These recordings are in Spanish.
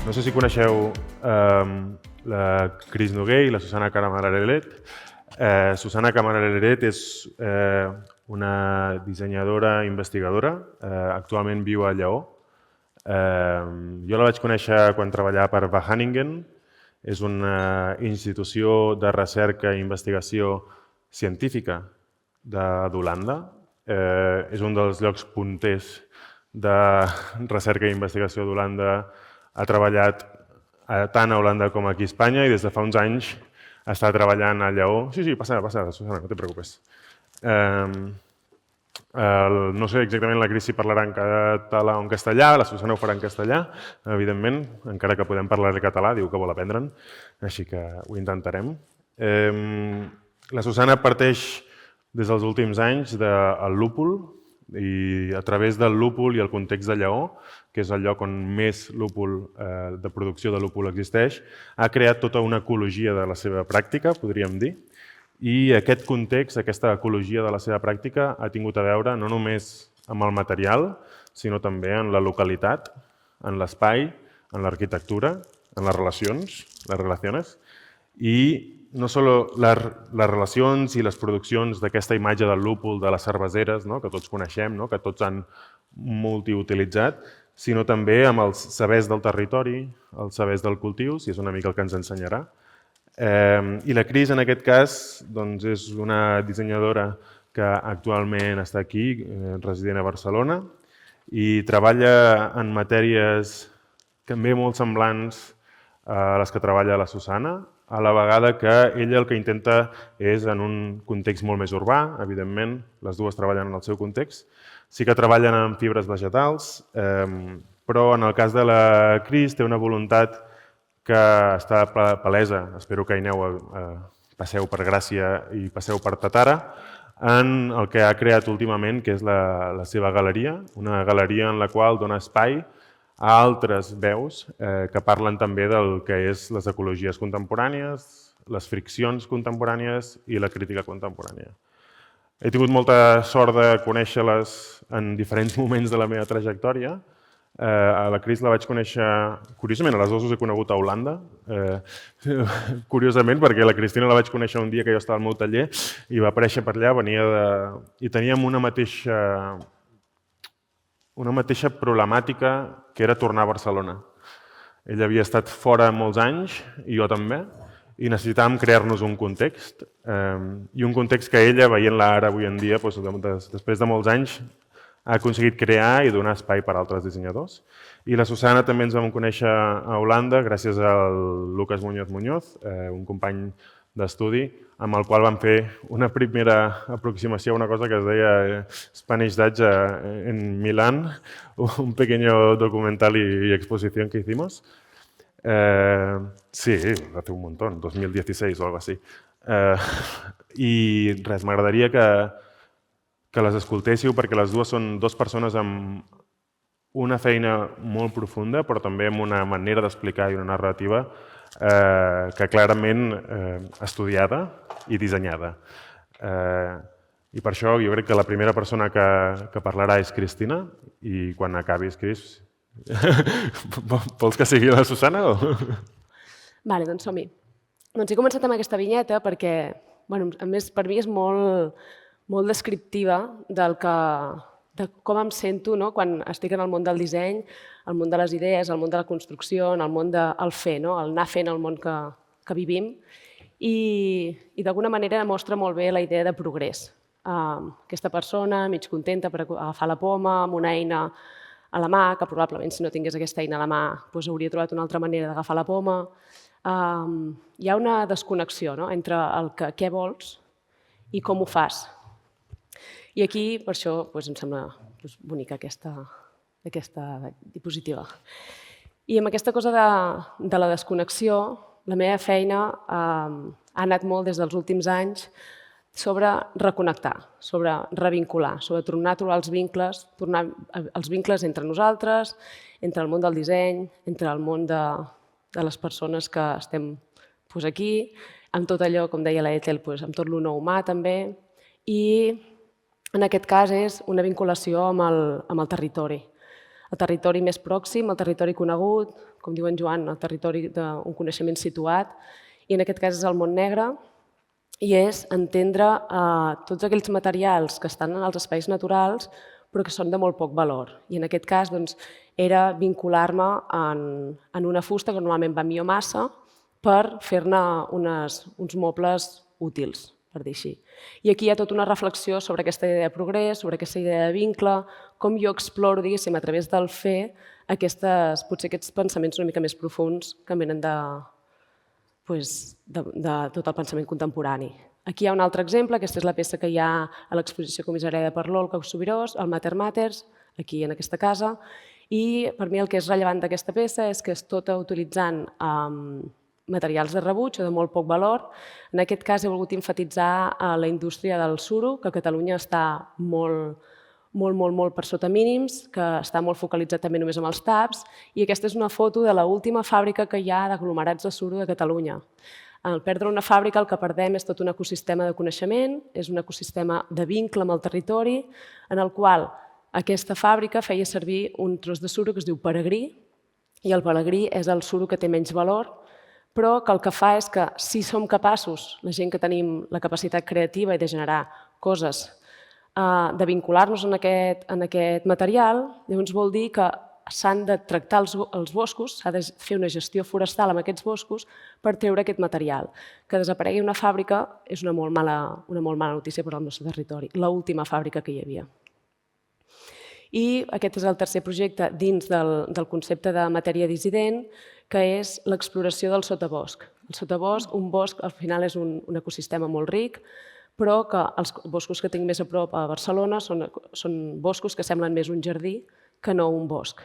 No sé si coneixeu la Cris Noguer i la Susana Camaraleret. Susana Camaraleret és una dissenyadora investigadora, actualment viu a Lleó. Jo la vaig conèixer quan treballava per Wageningen. És una institució de recerca i investigació científica d'Holanda. És un dels llocs punters de recerca i investigació d'Holanda. Ha treballat tant a Holanda com aquí a Espanya i des de fa uns anys està treballant a Lleó. Sí, passa, Susana, no te preocupes. No sé exactament la Cris si parlarà en català o en castellà, la Susana ho farà en castellà, evidentment, encara que podem parlar en català, diu que vol aprendre'n, així que ho intentarem. La Susana parteix des dels últims anys del lúpul i a través del lúpul i el context de Lleó, que és el lloc on més lúpul de producció de lúpul existeix, ha creat tota una ecologia de la seva pràctica, podríem dir, i aquest context, aquesta ecologia de la seva pràctica ha tingut a veure no només amb el material, sinó també en la localitat, en l'espai, en l'arquitectura, en les relacions, i no sols les relacions i les produccions d'aquesta imatge del lúpul, de les cerveseres, que tots coneixem, que tots han multiutilitzat, sinó també amb els sabers del territori, els sabers del cultiu, si és una mica el que ens ensenyarà. I la Cris, en aquest cas, és una dissenyadora que actualment està aquí, resident a Barcelona, i treballa en matèries també molt semblants a les que treballa la Susana, a la vegada que ella el que intenta és en un context molt més urbà, evidentment, les dues treballen en el seu context. Sí que treballen en fibres vegetals, però en el cas de la Cris té una voluntat que està palesa, espero que hi aneu, passeu per Gràcia i passeu per Tatara, en el que ha creat últimament, que és la seva galeria, una galeria en la qual dona espai a altres veus que parlen també del que és les ecologies contemporànies, les friccions contemporànies i la crítica contemporània. He tingut molta sort de conèixer-les en diferents moments de la meva trajectòria. A la Cris la vaig conèixer, curiosament, a les dues us he conegut a Holanda, curiosament, perquè la Cristina la vaig conèixer un dia que jo estava al meu taller i va aparèixer per allà, i teníem una mateixa problemàtica, que era tornar a Barcelona. Ella havia estat fora molts anys, i jo també, i necessitàvem crear-nos un context, i un context que ella, veient-la ara avui en dia, després de molts anys, ha aconseguit crear i donar espai per a altres dissenyadors. I la Susana també ens vam conèixer a Holanda gràcies al Lucas Muñoz, un company d'estudi, amb el qual vam fer una primera aproximació a una cosa que es deia Spanish Dutch en Milán, un pequeño documental y exposición que hicimos. Sí, hace un montón, 2016 o algo así. I res, m'agradaria que les escoltéssiu perquè les dues són dues persones amb una feina molt profunda, però també amb una manera d'explicar i una narrativa que clarament estudiada i dissenyada. I per això jo crec que la primera persona que parlarà és Cristina, i quan acabis, Cris, vols que sigui la Susana? Vale, doncs som-hi. Doncs he començat amb aquesta vinyeta perquè, a més, per mi és molt descriptiva de com em sento quan estic en el món del disseny, el món de les idees, el món de la construcció, en el món del fer, el anar fent el món que vivim. I d'alguna manera mostra molt bé la idea de progrés. Aquesta persona mig contenta per agafar la poma amb una eina a la mà, que probablement si no tingués aquesta eina a la mà hauria trobat una altra manera d'agafar la poma. Hi ha una desconnexió entre el què vols i com ho fas. I aquí, per això, em sembla bonica aquesta diapositiva. I amb aquesta cosa de la desconnexió, la meva feina ha anat molt des dels últims anys sobre reconnectar, sobre revincular, sobre tornar a trobar els vincles entre nosaltres, entre el món del disseny, entre el món de les persones que estem aquí, amb tot allò, com deia la Ethel, amb tot lo no humà també, i en aquest cas és una vinculació amb el territori, El territori més pròxim, el territori conegut, com diu en Joan, el territori d'un coneixement situat, i en aquest cas és el Montnegre, i és entendre tots aquells materials que estan en els espais naturals però que són de molt poc valor. I en aquest cas era vincular-me en una fusta que normalment va en biomassa per fer-ne uns mobles útils, per dir així. I aquí hi ha tota una reflexió sobre aquesta idea de progrés, sobre aquesta idea de vincle, com jo exploro, diguéssim, a través del fer, potser aquests pensaments una mica més profuns que venen de tot el pensament contemporani. Aquí hi ha un altre exemple, aquesta és la peça que hi ha a l'exposició comissariada per l'Olga Subirós, el Mater Maters, aquí en aquesta casa, i per mi el que és rellevant d'aquesta peça és que és tota utilitzant materials de rebuig o de molt poc valor. En aquest cas he volgut enfatitzar la indústria del suro, que a Catalunya està molt per sota mínims, que està molt focalitzat també només amb els taps, i aquesta és una foto de l'última fàbrica que hi ha d'aglomerats de suro de Catalunya. Al perdre una fàbrica el que perdem és tot un ecosistema de coneixement, és un ecosistema de vincle amb el territori, en el qual aquesta fàbrica feia servir un tros de suro que es diu peregrí, i el peregrí és el suro que té menys valor, però que el que fa és que si som capaços, la gent que tenim la capacitat creativa i de generar coses, de vincular-nos en aquest material, llavors vol dir que s'han de tractar els boscos, s'ha de fer una gestió forestal amb aquests boscos per treure aquest material. Que desaparegui una fàbrica és una molt mala notícia per al nostre territori, l'última fàbrica que hi havia. I aquest és el tercer projecte dins del concepte de matèria dissident, que és l'exploració del sotabosc. El sotabosc, un bosc, al final és un ecosistema molt ric, però que els boscos que tinc més a prop a Barcelona són boscos que semblen més un jardí que no un bosc.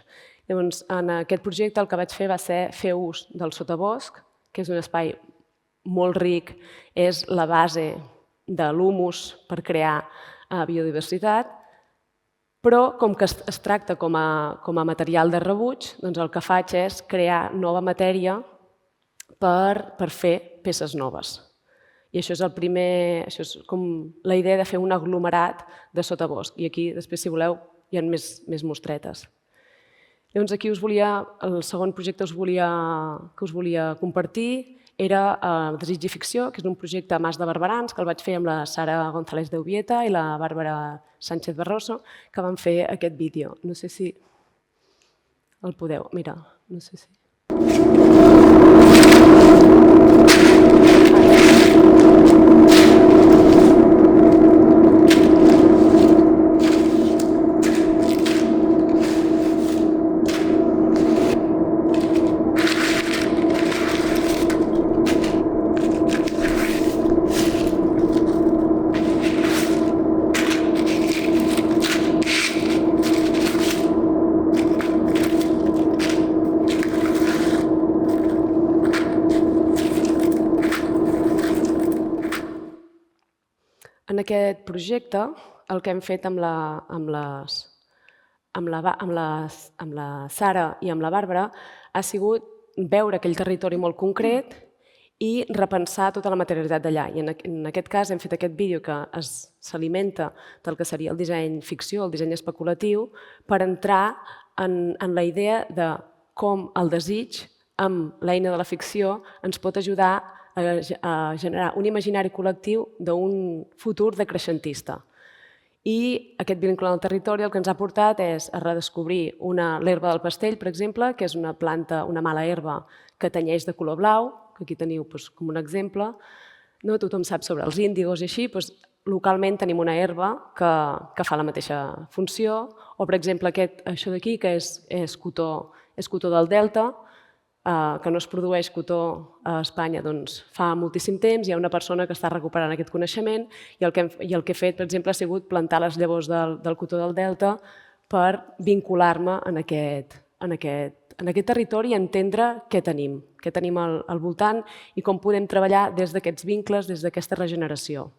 Llavors, en aquest projecte el que vaig fer va ser fer ús del sotabosc, que és un espai molt ric, és la base de l'humus per crear biodiversitat, però com que es tracta com a material de rebuig, doncs el que faig és crear nova matèria per fer peces noves. I això és com la idea de fer un aglomerat de sotabosc. I aquí, després, si voleu, hi ha més mostretes. Llavors, aquí el segon projecte que us volia compartir era Desig i ficció, que és un projecte a Mas de Barberans, que el vaig fer amb la Sara González de Ubieta i la Bàrbara Sánchez Barroso, que van fer aquest vídeo. No sé si el podeu mirar. No sé si... En aquest projecte, el que hem fet amb la Sara i amb la Bàrbara ha sigut veure aquell territori molt concret i repensar tota la materialitat d'allà. I en aquest cas hem fet aquest vídeo que s'alimenta del que seria el disseny ficció, el disseny especulatiu, per entrar en la idea de com el desig, amb l'eina de la ficció, ens pot ajudar a generar un imaginari col·lectiu d'un futur decreixentista. I aquest vincle al territori el que ens ha portat és a redescobrir l'herba del pastell, per exemple, que és una planta, una mala herba que tenyeix de color blau, que aquí teniu com un exemple. Tothom sap sobre els índigos i així, localment tenim una herba que fa la mateixa funció, o per exemple això d'aquí, que és cotó del delta, que no es produeix cotó a Espanya fa moltíssim temps, hi ha una persona que està recuperant aquest coneixement i el que he fet, per exemple, ha sigut plantar les llavors del cotó del delta per vincular-me en aquest territori i entendre què tenim al voltant i com podem treballar des d'aquests vincles, des d'aquesta regeneració.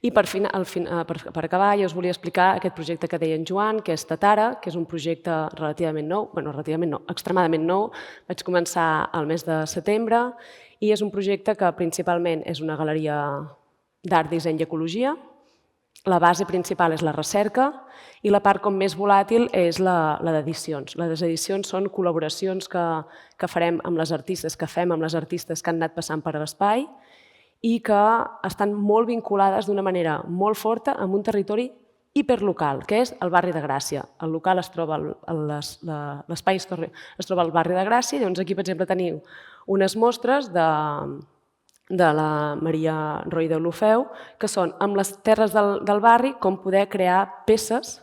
I per acabar, jo us volia explicar aquest projecte que deia en Joan, que és Tatara, que és un projecte relativament nou, extremadament nou. Vaig començar al mes de setembre i és un projecte que principalment és una galeria d'art, disseny i ecologia la base principal és la recerca i la part com més volàtil és la d'edicions. Les edicions són col·laboracions que farem amb les artistes, que fem amb les artistes que han anat passant per l'espai i que estan molt vinculades d'una manera molt forta amb un territori hiperlocal, que és el barri de Gràcia. El local es troba, l'espai es troba al barri de Gràcia, i llavors aquí, per exemple, teniu unes mostres de la Maria Roy de Olofeu, que són amb les terres del barri com poder crear peces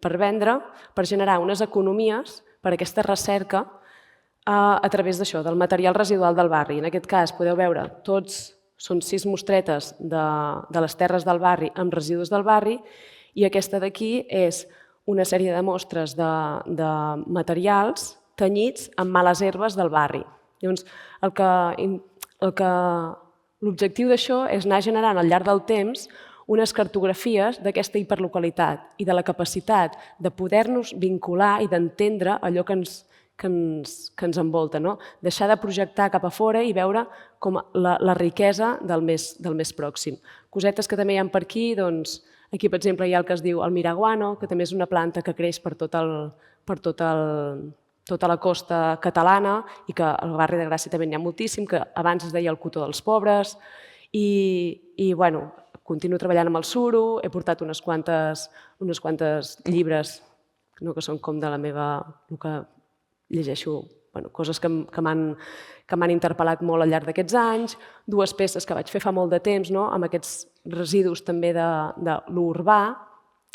per vendre, per generar unes economies per a aquesta recerca a través d'això, del material residual del barri. En aquest cas, podeu veure, són 6 mostretes de les terres del barri amb residus del barri, i aquesta d'aquí és una sèrie de mostres de materials tenyits amb males herbes del barri. Llavors, l'objectiu d'això és anar generant al llarg del temps unes cartografies d'aquesta hiperlocalitat i de la capacitat de poder-nos vincular i d'entendre allò que ens envolta. Deixar de projectar cap a fora i veure com la riquesa del més pròxim. Cosetes que també hi ha per aquí, doncs, aquí, per exemple, hi ha el que es diu el miraguano, que també és una planta que creix per tota la costa catalana i que al barri de Gràcia també n'hi ha moltíssim, que abans es deia el cotó dels pobres. I continuo treballant amb el suro, he portat unes quantes llibres que són com de la meva... el que llegeixo, coses que m'han interpel·lat molt al llarg d'aquests anys, 2 peces que vaig fer fa molt de temps, amb aquests residus també de l'urbà.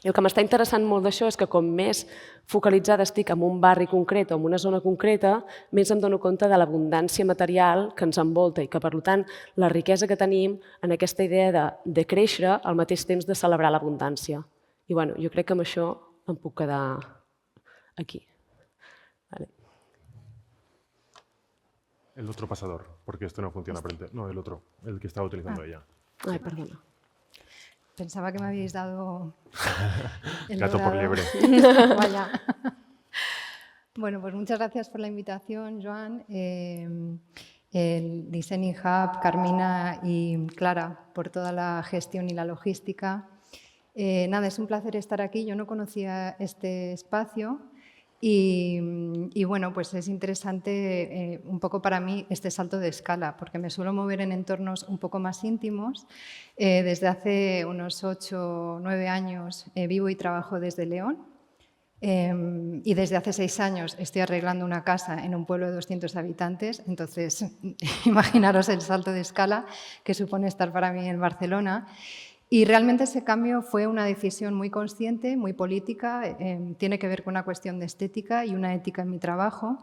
I el que m'està interessant molt d'això és que com més focalitzada estic en un barri concret o en una zona concreta, més em dono compte de l'abundància material que ens envolta i que, per tant, la riquesa que tenim en aquesta idea de créixer al mateix temps de celebrar l'abundància. I jo crec que amb això em puc quedar aquí. El otro pasador, porque esto no funciona. No, el otro, el que estaba utilizando ella. Ay, perdona. Pensaba que me habéis dado el gato por liebre. Vaya. Bueno, pues muchas gracias por la invitación, Joan. El Designing Hub, Carmina y Clara, por toda la gestión y la logística. Nada, es un placer estar aquí. Yo no conocía este espacio. Y bueno, pues es interesante un poco para mí este salto de escala, porque me suelo mover en entornos un poco más íntimos. Desde hace unos 8 o 9 años vivo y trabajo desde León, y desde hace 6 años estoy arreglando una casa en un pueblo de 200 habitantes, entonces imaginaros el salto de escala que supone estar para mí en Barcelona. Y realmente ese cambio fue una decisión muy consciente, muy política, tiene que ver con una cuestión de estética y una ética en mi trabajo.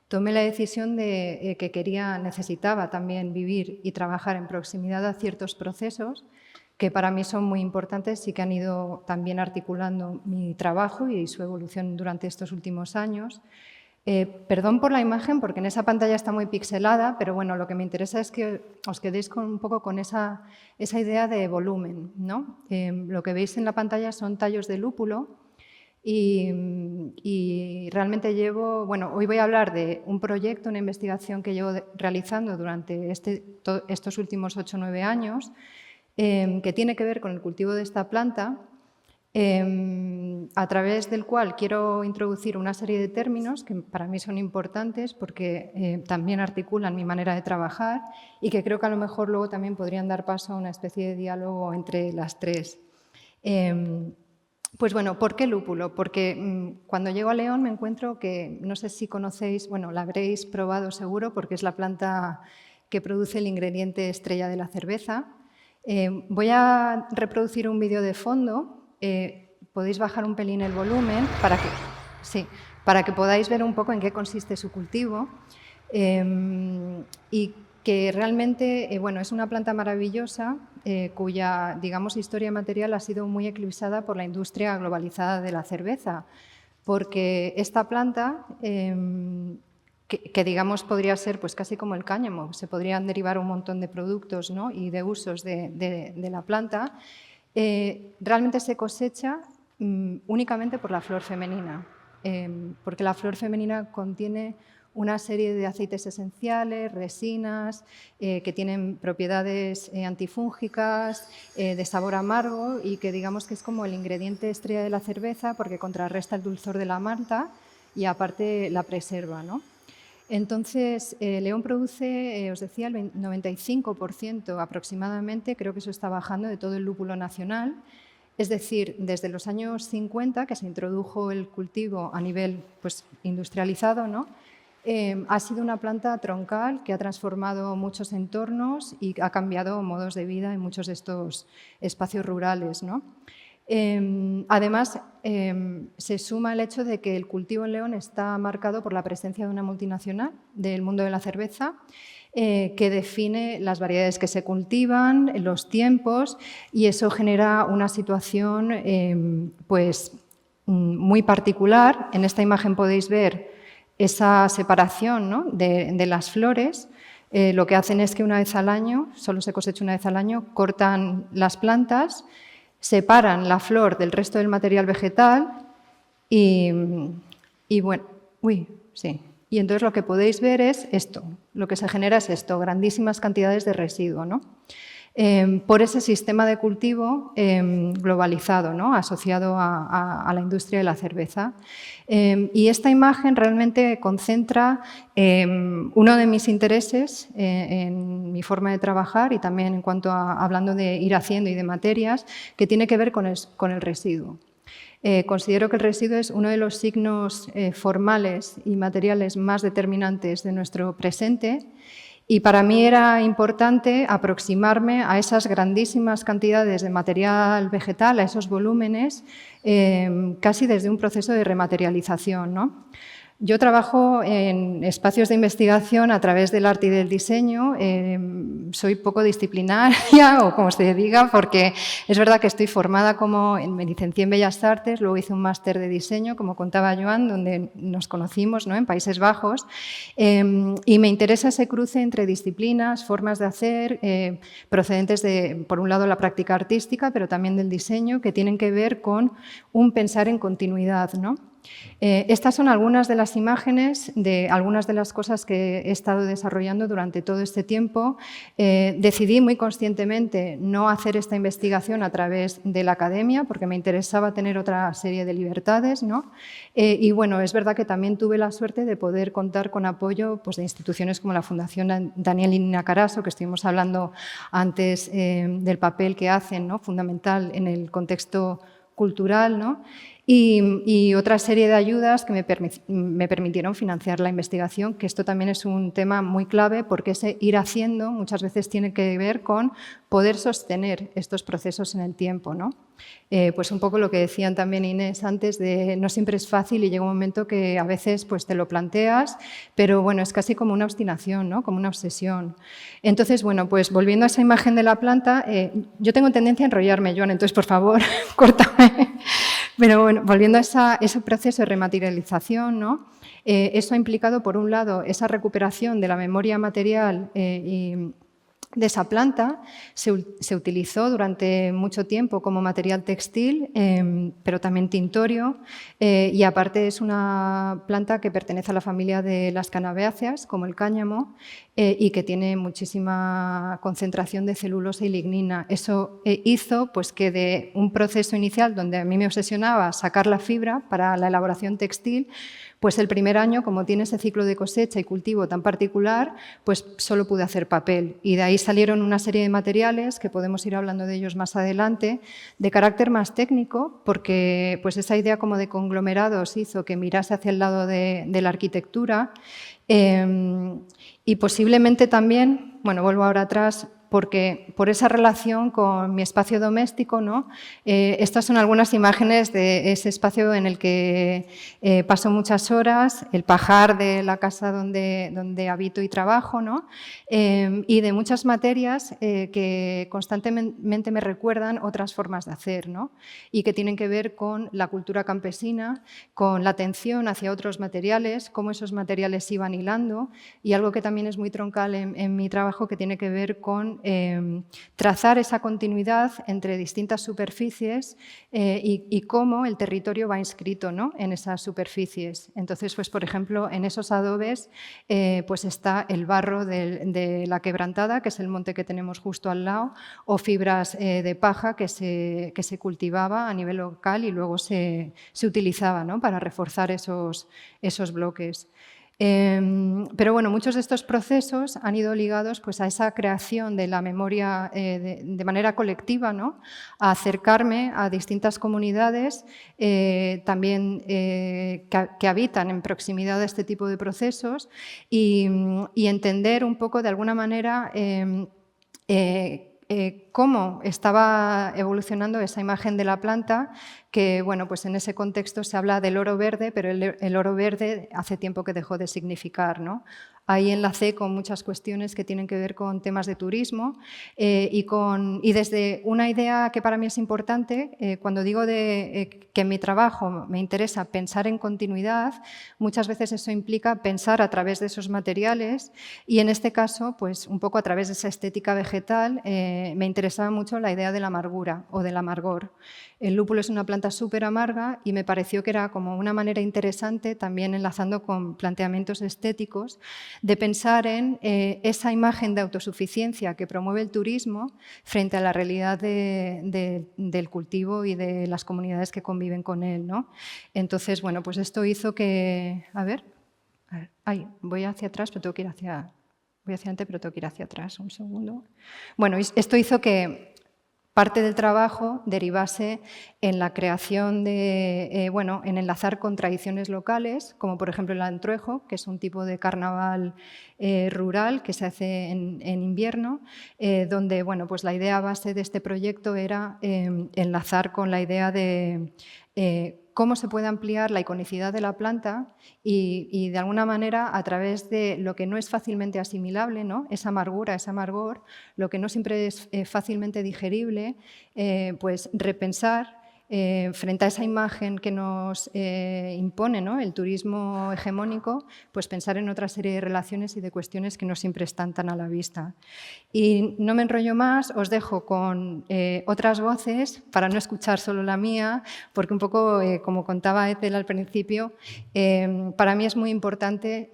Tomé la decisión de que necesitaba también vivir y trabajar en proximidad a ciertos procesos que para mí son muy importantes y que han ido también articulando mi trabajo y su evolución durante estos últimos años. Perdón por la imagen, porque en esa pantalla está muy pixelada, pero bueno, lo que me interesa es que os quedéis un poco con esa idea de volumen, ¿no? Lo que veis en la pantalla son tallos de lúpulo y realmente hoy voy a hablar de un proyecto, una investigación que llevo realizando durante estos últimos 8 o 9 años, que tiene que ver con el cultivo de esta planta, a través del cual quiero introducir una serie de términos que para mí son importantes porque también articulan mi manera de trabajar y que creo que a lo mejor luego también podrían dar paso a una especie de diálogo entre las tres. Pues bueno, ¿por qué lúpulo? Porque cuando llego a León me encuentro que, no sé si conocéis, la habréis probado seguro porque es la planta que produce el ingrediente estrella de la cerveza. Voy a reproducir un vídeo de fondo. Podéis bajar un pelín el volumen para que podáis ver un poco en qué consiste su cultivo y que realmente es una planta maravillosa cuya, digamos, historia material ha sido muy eclipsada por la industria globalizada de la cerveza, porque esta planta, que digamos podría ser pues casi como el cáñamo, se podrían derivar un montón de productos, ¿no? Y de usos de la planta, realmente se cosecha únicamente por la flor femenina, porque la flor femenina contiene una serie de aceites esenciales, resinas, que tienen propiedades antifúngicas, de sabor amargo y que digamos que es como el ingrediente estrella de la cerveza porque contrarresta el dulzor de la malta y aparte la preserva, ¿no? Entonces, León produce, os decía, el 95% aproximadamente, creo que eso está bajando, de todo el lúpulo nacional. Es decir, desde los años 50, que se introdujo el cultivo a nivel pues, industrializado, ¿no? Ha sido una planta troncal que ha transformado muchos entornos y ha cambiado modos de vida en muchos de estos espacios rurales, ¿no? Además, se suma el hecho de que el cultivo en León está marcado por la presencia de una multinacional del mundo de la cerveza que define las variedades que se cultivan, los tiempos, y eso genera una situación pues, muy particular. En esta imagen podéis ver esa separación, ¿no? de las flores. Lo que hacen es que una vez al año, solo se cosecha una vez al año, cortan las plantas, separan la flor del resto del material vegetal y bueno, y entonces lo que podéis ver es esto, lo que se genera es esto, grandísimas cantidades de residuo, ¿no? Por ese sistema de cultivo globalizado, ¿no? Asociado a la industria de la cerveza. Y esta imagen realmente concentra uno de mis intereses en mi forma de trabajar y también en cuanto a hablando de ir haciendo y de materias, que tiene que ver con el residuo. Considero que el residuo es uno de los signos formales y materiales más determinantes de nuestro presente. Y para mí era importante aproximarme a esas grandísimas cantidades de material vegetal, a esos volúmenes, casi desde un proceso de rematerialización, ¿no? Yo trabajo en espacios de investigación a través del arte y del diseño. Soy poco disciplinaria, o como se diga, porque es verdad que estoy formada me licencié en Bellas Artes, luego hice un máster de diseño, como contaba Joan, donde nos conocimos, ¿no? En Países Bajos, y me interesa ese cruce entre disciplinas, formas de hacer, procedentes de, por un lado, la práctica artística, pero también del diseño, que tienen que ver con un pensar en continuidad, ¿no? Estas son algunas de las imágenes de algunas de las cosas que he estado desarrollando durante todo este tiempo. Decidí muy conscientemente no hacer esta investigación a través de la academia porque me interesaba tener otra serie de libertades, ¿no? Y bueno, es verdad que también tuve la suerte de poder contar con apoyo pues, de instituciones como la Fundación Daniel y Nina Carasso, que estuvimos hablando antes del papel que hacen, ¿no? Fundamental en el contexto cultural, ¿no? Y otra serie de ayudas que me permitieron financiar la investigación, que esto también es un tema muy clave porque ese ir haciendo muchas veces tiene que ver con poder sostener estos procesos en el tiempo, ¿no? Pues un poco lo que decían también Inés antes, de no siempre es fácil y llega un momento que a veces pues, te lo planteas, pero bueno, es casi como una obstinación, ¿no? Como una obsesión. Entonces, bueno, pues volviendo a esa imagen de la planta, yo tengo tendencia a enrollarme, Joan, entonces por favor, córtame. Pero bueno, volviendo a ese proceso de rematerialización, ¿no? Eso ha implicado, por un lado, esa recuperación de la memoria material de esa planta. Se utilizó durante mucho tiempo como material textil, pero también tintorio, y aparte es una planta que pertenece a la familia de las canabeáceas, como el cáñamo, y que tiene muchísima concentración de celulosa y lignina. Eso hizo pues, que de un proceso inicial donde a mí me obsesionaba sacar la fibra para la elaboración textil, pues el primer año, como tiene ese ciclo de cosecha y cultivo tan particular, pues solo pude hacer papel. Y de ahí salieron una serie de materiales, que podemos ir hablando de ellos más adelante, de carácter más técnico, porque pues esa idea como de conglomerados hizo que mirase hacia el lado de la arquitectura. Y posiblemente también, bueno, vuelvo ahora atrás, porque por esa relación con mi espacio doméstico, ¿no? Estas son algunas imágenes de ese espacio en el que paso muchas horas, el pajar de la casa donde habito y trabajo, ¿no? Y de muchas materias que constantemente me recuerdan otras formas de hacer, ¿no? Y que tienen que ver con la cultura campesina, con la atención hacia otros materiales, cómo esos materiales se iban hilando, y algo que también es muy troncal en mi trabajo, que tiene que ver con trazar esa continuidad entre distintas superficies y cómo el territorio va inscrito, ¿no?, en esas superficies. Entonces, pues, por ejemplo, en esos adobes pues está el barro de la Quebrantada, que es el monte que tenemos justo al lado, o fibras de paja que se cultivaba a nivel local y luego se utilizaba, ¿no?, para reforzar esos bloques. Pero bueno, muchos de estos procesos han ido ligados pues, a esa creación de la memoria de manera colectiva, ¿no?, a acercarme a distintas comunidades también que habitan en proximidad de este tipo de procesos y entender un poco de alguna manera cómo estaba evolucionando esa imagen de la planta, que bueno, pues en ese contexto se habla del oro verde, pero el oro verde hace tiempo que dejó de significar, ¿no? Ahí enlacé con muchas cuestiones que tienen que ver con temas de turismo y desde una idea que para mí es importante, cuando digo que en mi trabajo me interesa pensar en continuidad, muchas veces eso implica pensar a través de esos materiales y en este caso, pues un poco a través de esa estética vegetal, me interesaba mucho la idea de la amargura o del amargor. El lúpulo es una planta súper amarga y me pareció que era como una manera interesante, también enlazando con planteamientos estéticos, de pensar en esa imagen de autosuficiencia que promueve el turismo frente a la realidad del cultivo y de las comunidades que conviven con él, ¿no? Entonces, bueno, pues esto hizo que... A ver, voy hacia atrás, pero tengo que ir hacia... Voy hacia adelante, pero tengo que ir hacia atrás. Un segundo. Bueno, esto hizo que parte del trabajo derivase en la creación de, en enlazar con tradiciones locales, como por ejemplo el antruejo, que es un tipo de carnaval rural que se hace en invierno, donde bueno, pues la idea base de este proyecto era enlazar con la idea de cómo se puede ampliar la iconicidad de la planta y de alguna manera a través de lo que no es fácilmente asimilable, ¿no?, esa amargura, ese amargor, lo que no siempre es fácilmente digerible, pues repensar frente a esa imagen que nos impone, ¿no?, el turismo hegemónico, pues pensar en otra serie de relaciones y de cuestiones que no siempre están tan a la vista. Y no me enrollo más, os dejo con otras voces para no escuchar solo la mía, porque un poco, como contaba Ethel al principio, para mí es muy importante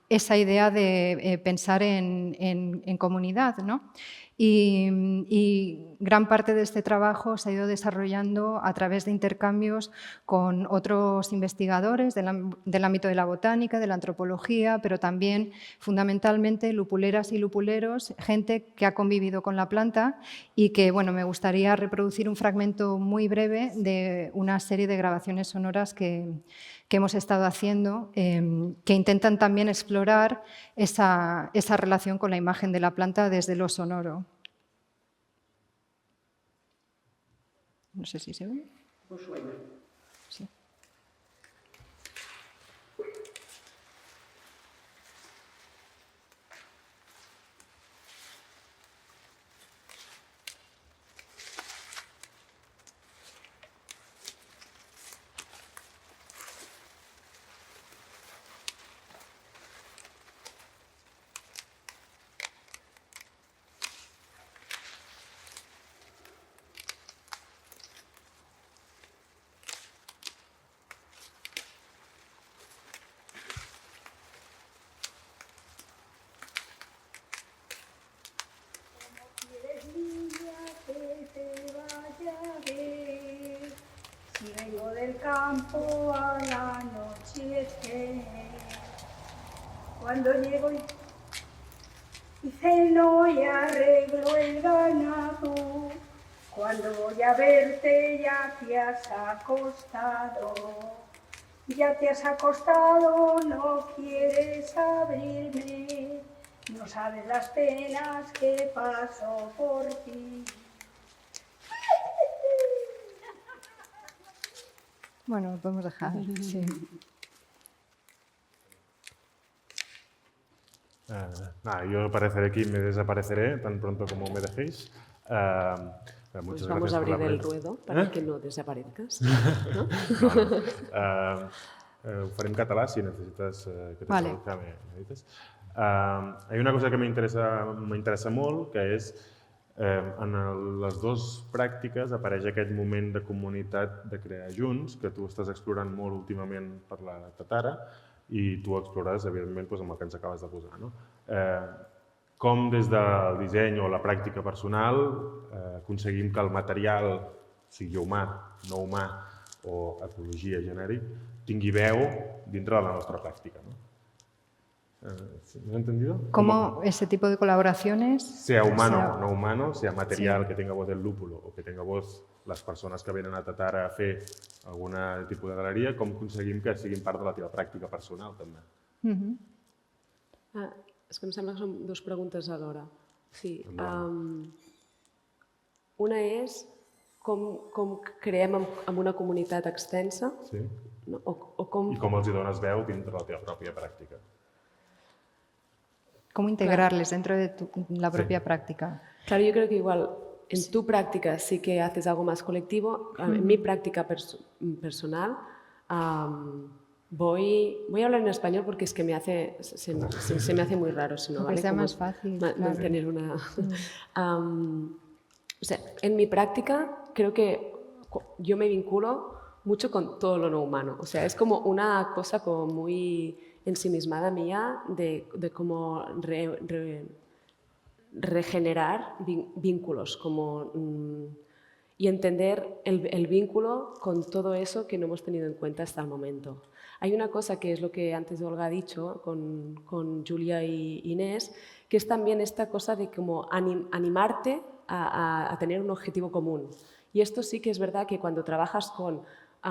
esa idea de pensar en comunidad, ¿no? Y gran parte de este trabajo se ha ido desarrollando a través de intercambios con otros investigadores del ámbito de la botánica, de la antropología, pero también fundamentalmente lupuleras y lupuleros, gente que ha convivido con la planta y que bueno, me gustaría reproducir un fragmento muy breve de una serie de grabaciones sonoras que hemos estado haciendo, que intentan también explorar esa relación con la imagen de la planta desde lo sonoro. No sé si se ve. Sí. Del campo a la anochecer, cuando llego y ceno y arreglo el ganado, cuando voy a verte ya te has acostado, no quieres abrirme, no sabes las penas que paso por ti. Bueno, lo podemos dejar. Sí. Nada, yo apareceré aquí y me desapareceré tan pronto como me dejéis. Pues vamos a abrir el ruedo para que no desaparezcas. ¿No? Ho faré en català, si necessites que vale. me dices. Hay una cosa que m'interessa molt, que és en les dues pràctiques apareix aquest moment de comunitat de crear junts, que tu estàs explorant molt últimament per la Tatara i tu explores, evidentment, amb el que ens acabes de posar. Com des del disseny o la pràctica personal aconseguim que el material, sigui humà, no humà o ecologia genèric, tingui veu dintre de la nostra pràctica. ¿Me has entendido? ¿Cómo ese tipo de colaboraciones? Sea humano o no humano, sea material que tenga voz el lúpulo o que tenga voz les persones que venen a Tatara a fer algun tipus de galeria, com aconseguim que siguin part de la teva pràctica personal, també? És que em sembla que són dues preguntes alhora. Sí. Una és com creem amb una comunitat extensa o com... I com els hi dones veu dintre de la teva pròpia pràctica. ¿Cómo integrarles dentro de la propia práctica? Claro, yo creo que igual en tu práctica sí que haces algo más colectivo. En mi práctica personal voy a hablar en español porque es que se me hace muy raro. Si no, ¿vale? Sea más fácil. Mantener una... o sea, en mi práctica creo que yo me vinculo mucho con todo lo no humano. O sea, es como una cosa como muy ensimismada mía de cómo regenerar vínculos y entender el vínculo con todo eso que no hemos tenido en cuenta hasta el momento. Hay una cosa que es lo que antes Olga ha dicho con Julia y Inés, que es también esta cosa de como animarte a tener un objetivo común. Y esto sí que es verdad que cuando trabajas con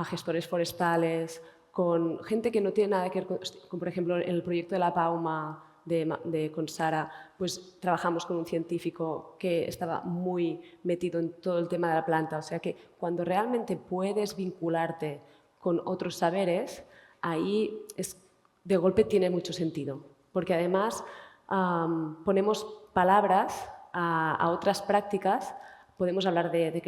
gestores forestales, con gente que no tiene nada que ver con, por ejemplo, en el proyecto de La Pauma con Sara, pues trabajamos con un científico que estaba muy metido en todo el tema de la planta. O sea que cuando realmente puedes vincularte con otros saberes, ahí de golpe tiene mucho sentido. Porque además ponemos palabras a otras prácticas. Podemos hablar de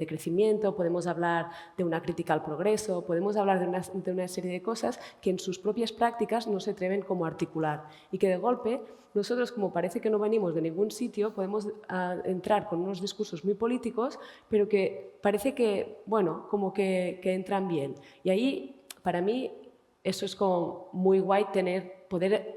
crecimiento, podemos hablar de una crítica al progreso, podemos hablar de una serie de cosas que en sus propias prácticas no se atreven como a articular y que de golpe nosotros, como parece que no venimos de ningún sitio, podemos entrar con unos discursos muy políticos, pero que parece que, bueno, como que entran bien. Y ahí, para mí, eso es como muy guay poder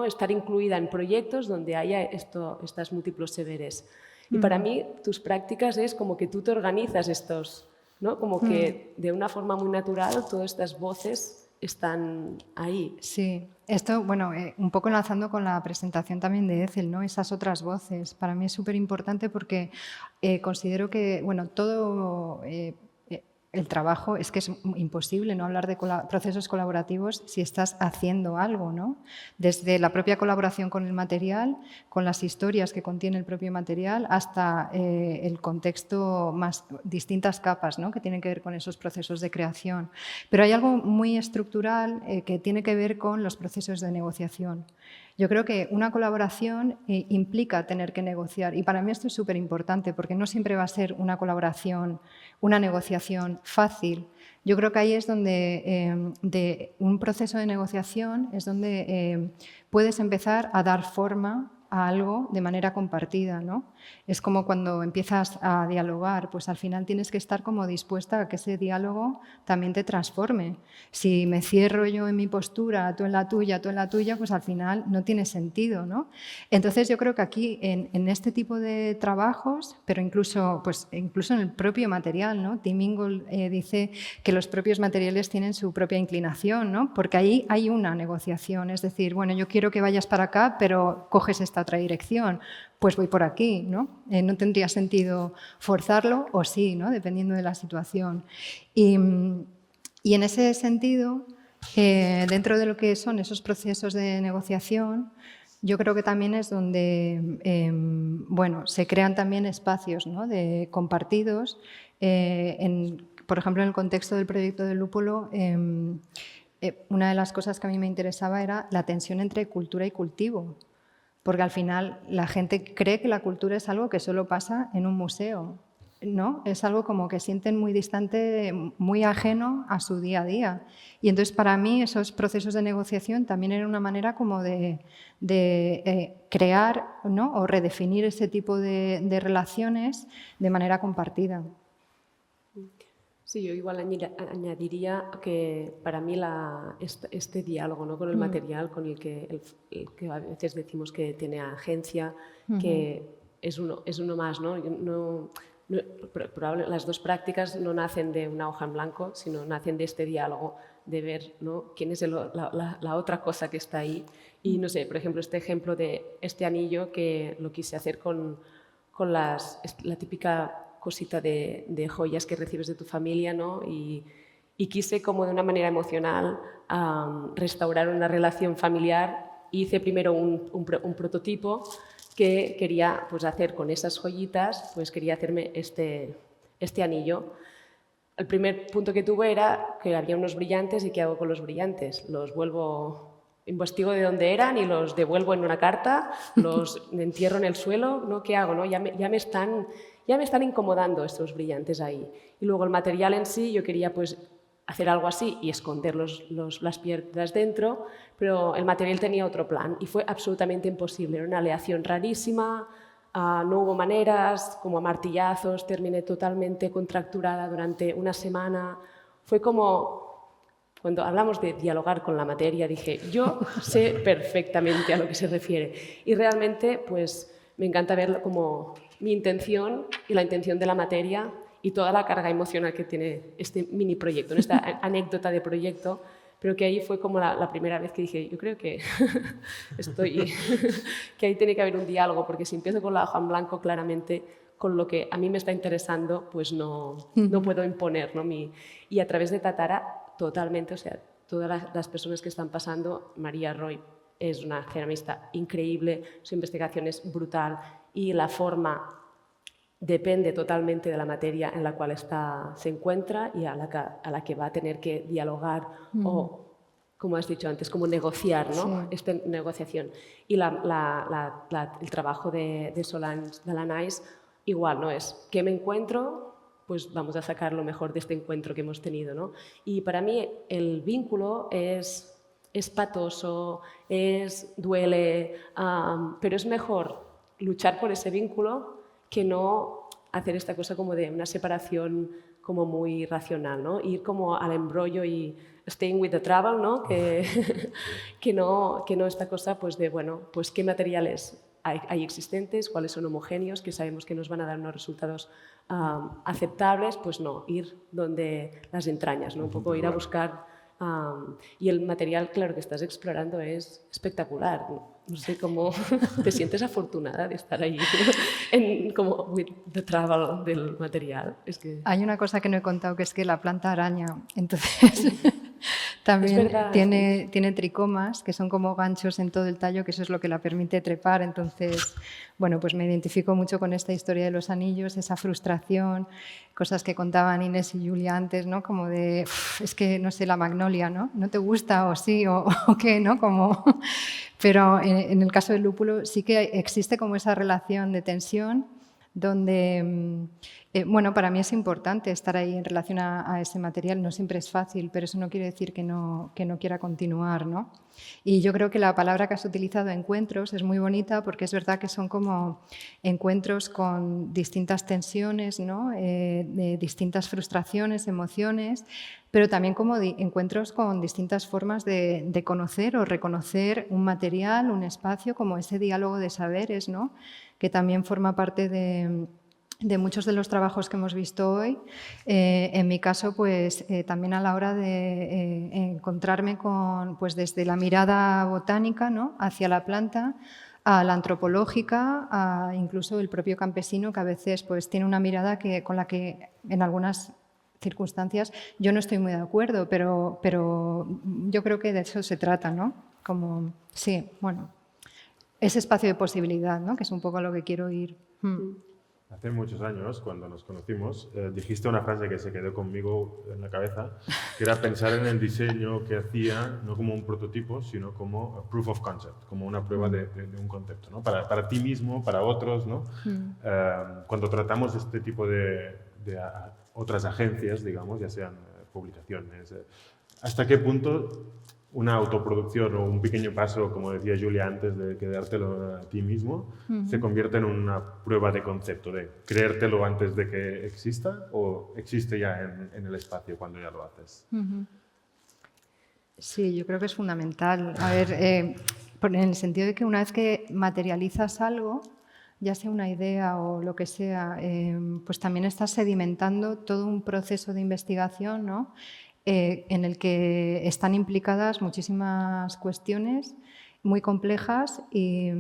estar incluida en proyectos donde haya estas múltiples saberes. Y para mí, tus prácticas es como que tú te organizas estos, ¿no? Como que de una forma muy natural todas estas voces están ahí. Sí, esto, bueno, un poco enlazando con la presentación también de Ethel, ¿no? Esas otras voces, para mí es súper importante porque considero que, bueno, todo... el trabajo, es que es imposible no hablar de procesos colaborativos si estás haciendo algo, ¿no? Desde la propia colaboración con el material, con las historias que contiene el propio material, hasta el contexto, más distintas capas, ¿no? Que tienen que ver con esos procesos de creación. Pero hay algo muy estructural que tiene que ver con los procesos de negociación. Yo creo que una colaboración implica tener que negociar y para mí esto es súper importante porque no siempre va a ser una colaboración, una negociación fácil. Yo creo que ahí es donde, de un proceso de negociación, es donde puedes empezar a dar forma a algo de manera compartida, ¿no? Es como cuando empiezas a dialogar, pues al final tienes que estar como dispuesta a que ese diálogo también te transforme. Si me cierro yo en mi postura, tú en la tuya, pues al final no tiene sentido, ¿no? Entonces yo creo que aquí en este tipo de trabajos, pero incluso en el propio material, ¿no? Tim Ingold dice que los propios materiales tienen su propia inclinación, ¿no? Porque ahí hay una negociación, es decir, bueno, yo quiero que vayas para acá, pero coges esta otra dirección, pues voy por aquí, ¿no? No tendría sentido forzarlo o sí, ¿no? Dependiendo de la situación. Y en ese sentido, dentro de lo que son esos procesos de negociación, yo creo que también es donde bueno, se crean también espacios, ¿no? Compartidos. Por ejemplo, en el contexto del proyecto del lúpulo, una de las cosas que a mí me interesaba era la tensión entre cultura y cultivo. Porque al final la gente cree que la cultura es algo que solo pasa en un museo. ¿no? Es algo como que sienten muy distante, muy ajeno a su día a día. Y entonces para mí esos procesos de negociación también eran una manera como de crear, ¿no? O redefinir ese tipo de relaciones de manera compartida. Sí, yo igual añadiría que para mí este diálogo, ¿no? Con el material, con el que a veces decimos que tiene agencia, que es uno más, ¿no? Las dos prácticas no nacen de una hoja en blanco, sino nacen de este diálogo, de ver, ¿no? quién es la otra cosa que está ahí. Y no sé, por ejemplo, este ejemplo de este anillo que lo quise hacer con la típica cosita de joyas que recibes de tu familia, ¿no? Y quise como de una manera emocional restaurar una relación familiar. Hice primero un prototipo que quería pues, hacer con esas joyitas, pues quería hacerme este anillo. El primer punto que tuve era que había unos brillantes y ¿qué hago con los brillantes? Los investigo de dónde eran y los devuelvo en una carta, los entierro en el suelo, ¿no? ¿Qué hago? ¿No? Ya me están incomodando estos brillantes ahí. Y luego el material en sí, yo quería pues hacer algo así y esconder las piedras dentro, pero el material tenía otro plan y fue absolutamente imposible. Era una aleación rarísima, no hubo maneras, como a martillazos, terminé totalmente contracturada durante una semana. Fue como... Cuando hablamos de dialogar con la materia, dije, yo sé perfectamente a lo que se refiere. Y realmente, pues, me encanta ver como mi intención y la intención de la materia y toda la carga emocional que tiene este mini proyecto, esta anécdota de proyecto, pero que ahí fue como la primera vez que dije, yo creo que que ahí tiene que haber un diálogo, porque si empiezo con la hoja en blanco, claramente, con lo que a mí me está interesando, pues no puedo imponer, ¿no? Y a través de Tatara, totalmente, o sea, todas las personas que están pasando, María Roy es una ceramista increíble, su investigación es brutal y la forma depende totalmente de la materia en la cual se encuentra y a la que va a tener que dialogar o, como has dicho antes, como negociar, ¿no? Sí. Esta negociación. Y el trabajo de Solange Delanais igual, ¿no? Es ¿qué me encuentro? Pues vamos a sacar lo mejor de este encuentro que hemos tenido, ¿no? Y para mí el vínculo es patoso, duele, pero es mejor luchar por ese vínculo que no hacer esta cosa como de una separación como muy racional, ¿no? Ir como al embrollo y staying with the trouble, ¿no? Que no esta cosa pues de, bueno, pues qué materiales hay existentes, cuáles son homogéneos, que sabemos que nos van a dar unos resultados aceptables, pues no, ir donde las entrañas, ¿no? Un poco ir a buscar. Y el material, claro, que estás explorando es espectacular. No sé cómo te sientes afortunada de estar ahí, como with the travel del material. Es que... Hay una cosa que no he contado, que es que la planta araña, entonces también tiene tricomas, que son como ganchos en todo el tallo, que eso es lo que la permite trepar. Entonces, bueno, pues me identifico mucho con esta historia de los anillos, esa frustración, cosas que contaban Inés y Julia antes, ¿no? Como de, es que, no sé, la magnolia, ¿no? ¿No te gusta o sí o qué, ¿no? Como... Pero en el caso del lúpulo sí que existe como esa relación de tensión donde, bueno, para mí es importante estar ahí en relación a ese material. No siempre es fácil, pero eso no quiere decir que no quiera continuar, ¿no? Y yo creo que la palabra que has utilizado, encuentros, es muy bonita porque es verdad que son como encuentros con distintas tensiones, ¿no? De distintas frustraciones, emociones, pero también como encuentros con distintas formas de conocer o reconocer un material, un espacio, como ese diálogo de saberes, ¿no? Que también forma parte de muchos de los trabajos que hemos visto hoy. En mi caso, pues también a la hora de encontrarme con, pues desde la mirada botánica, ¿no? Hacia la planta, a la antropológica, a incluso el propio campesino, que a veces pues tiene una mirada con la que en algunas circunstancias yo no estoy muy de acuerdo, pero yo creo que de eso se trata, ¿no? Como, sí, bueno, ese espacio de posibilidad, ¿no? Que es un poco a lo que quiero ir. Hace muchos años, cuando nos conocimos, dijiste una frase que se quedó conmigo en la cabeza, que era pensar en el diseño que hacía no como un prototipo, sino como a proof of concept, como una prueba de un concepto, ¿no? Para ti mismo, para otros, ¿no? Cuando tratamos este tipo de otras agencias, digamos, ya sean publicaciones, ¿hasta qué punto una autoproducción o un pequeño paso, como decía Julia antes, de quedártelo a ti mismo, se convierte en una prueba de concepto, de creértelo antes de que exista o existe ya en el espacio cuando ya lo haces? Sí, yo creo que es fundamental. A ver, en el sentido de que una vez que materializas algo, ya sea una idea o lo que sea, pues también estás sedimentando todo un proceso de investigación, ¿no? En el que están implicadas muchísimas cuestiones muy complejas y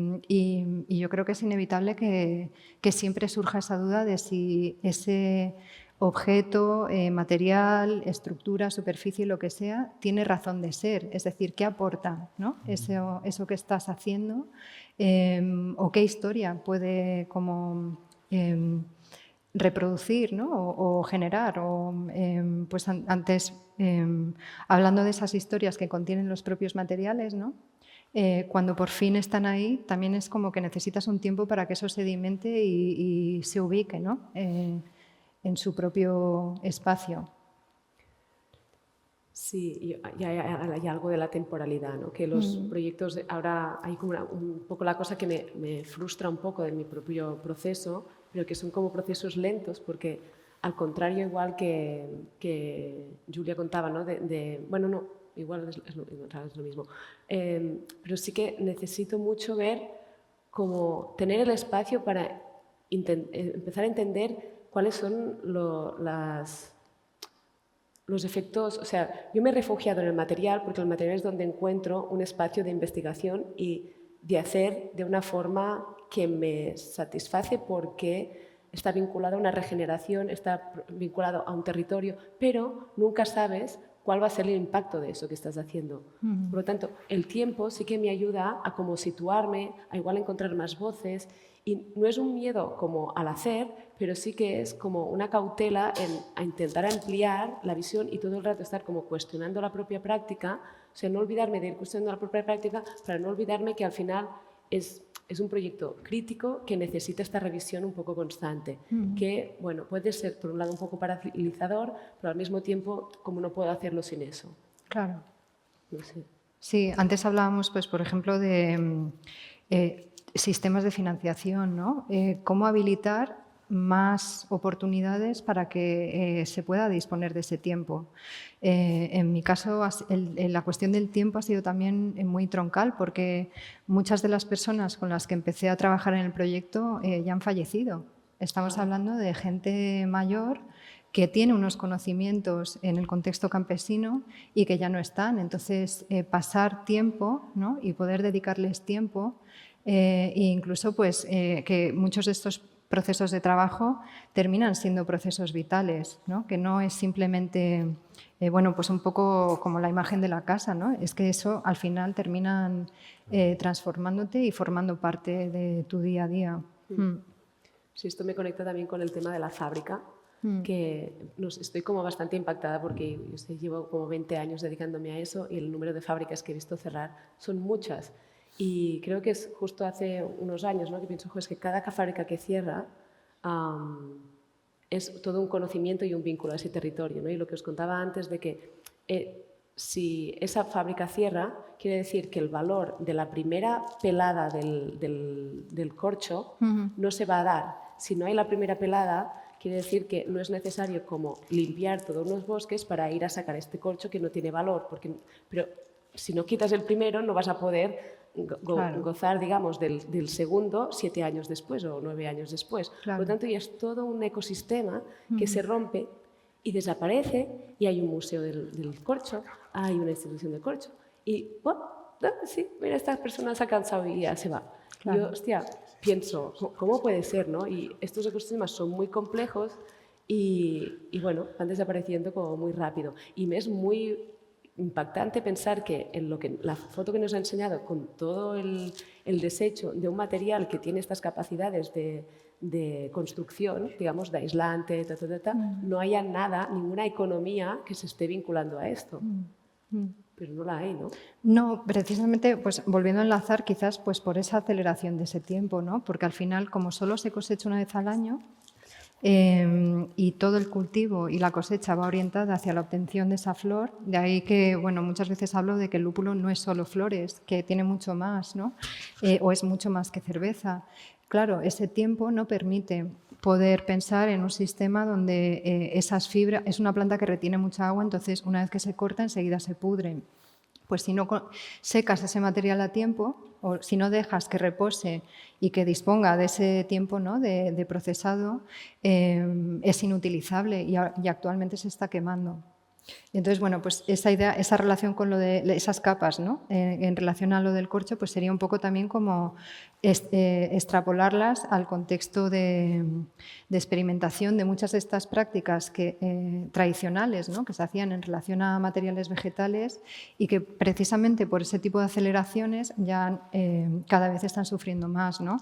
yo creo que es inevitable que siempre surja esa duda de si ese objeto, material, estructura, superficie, lo que sea, tiene razón de ser. Es decir, ¿qué aporta, ¿no? eso que estás haciendo o qué historia puede como reproducir, ¿no? o generar. Pues antes, hablando de esas historias que contienen los propios materiales, ¿no? Cuando por fin están ahí, también es como que necesitas un tiempo para que eso sedimente y se ubique, ¿no? En su propio espacio. Sí, y hay algo de la temporalidad, ¿no? Que los proyectos, ahora hay como un poco la cosa que me frustra un poco de mi propio proceso, pero que son como procesos lentos, porque al contrario, igual que Julia contaba, ¿no? Bueno, no, igual es lo mismo, pero sí que necesito mucho ver cómo tener el espacio para empezar a entender cuáles son los efectos, o sea, yo me he refugiado en el material porque el material es donde encuentro un espacio de investigación y de hacer de una forma que me satisface porque está vinculado a una regeneración, está vinculado a un territorio, pero nunca sabes cuál va a ser el impacto de eso que estás haciendo. Por lo tanto, el tiempo sí que me ayuda a como situarme, a igual encontrar más voces. Y no es un miedo como al hacer, pero sí que es como una cautela a intentar ampliar la visión y todo el rato estar como cuestionando la propia práctica, o sea, no olvidarme de ir cuestionando la propia práctica para no olvidarme que al final es un proyecto crítico que necesita esta revisión un poco constante, que, bueno, puede ser por un lado un poco paralizador, pero al mismo tiempo como no puedo hacerlo sin eso. Claro. No sé. Sí, antes hablábamos, pues, por ejemplo, de sistemas de financiación, ¿no? Cómo habilitar más oportunidades para que se pueda disponer de ese tiempo. En mi caso, la cuestión del tiempo ha sido también muy troncal porque muchas de las personas con las que empecé a trabajar en el proyecto ya han fallecido. Estamos hablando de gente mayor que tiene unos conocimientos en el contexto campesino y que ya no están. Entonces, pasar tiempo, ¿no? Y poder dedicarles tiempo, e incluso pues, que muchos de estos procesos de trabajo terminan siendo procesos vitales, ¿no? Que no es simplemente, bueno, pues un poco como la imagen de la casa, ¿no? Es que eso al final terminan transformándote y formando parte de tu día a día. Sí, esto me conecta también con el tema de la fábrica, que estoy como bastante impactada porque yo llevo como 20 años dedicándome a eso y el número de fábricas que he visto cerrar son muchas. Y creo que es justo hace unos años, ¿no? Que pienso, es que cada fábrica que cierra es todo un conocimiento y un vínculo a ese territorio, ¿no? Y lo que os contaba antes de que si esa fábrica cierra, quiere decir que el valor de la primera pelada del corcho no se va a dar. Si no hay la primera pelada, quiere decir que no es necesario como limpiar todos los bosques para ir a sacar este corcho que no tiene valor. Pero si no quitas el primero, no vas a poder gozar, digamos, del segundo 7 años después o 9 años después. Claro. Por lo tanto, ya es todo un ecosistema que se rompe y desaparece y hay un museo del corcho, hay una institución del corcho y, bueno, sí, mira, esta persona se ha cansado y ya se va. Claro. Yo, hostia, pienso, ¿cómo puede ser, no? Y estos ecosistemas son muy complejos y bueno, van desapareciendo como muy rápido. Y me es muy impactante pensar que la foto que nos ha enseñado con todo el desecho de un material que tiene estas capacidades de de construcción, digamos, de aislante, no haya nada, ninguna economía que se esté vinculando a esto. Pero no la hay, ¿no? No, precisamente, pues volviendo a enlazar, quizás pues por esa aceleración de ese tiempo, ¿no? Porque al final, como solo se cosecha una vez al año, y todo el cultivo y la cosecha va orientada hacia la obtención de esa flor, de ahí que, bueno, muchas veces hablo de que el lúpulo no es solo flores, que tiene mucho más, ¿no? O es mucho más que cerveza. Claro, ese tiempo no permite poder pensar en un sistema donde esas fibras, es una planta que retiene mucha agua, entonces una vez que se corta enseguida se pudre. Pues si no secas ese material a tiempo o si no dejas que repose y que disponga de ese tiempo, ¿no?, de procesado, es inutilizable y actualmente se está quemando. Entonces, bueno, pues esa idea, esa relación con lo de esas capas, ¿no?, en relación a lo del corcho, pues sería un poco también como extrapolarlas al contexto de experimentación de muchas de estas prácticas tradicionales, ¿no?, que se hacían en relación a materiales vegetales y que precisamente por ese tipo de aceleraciones ya cada vez están sufriendo más, ¿no?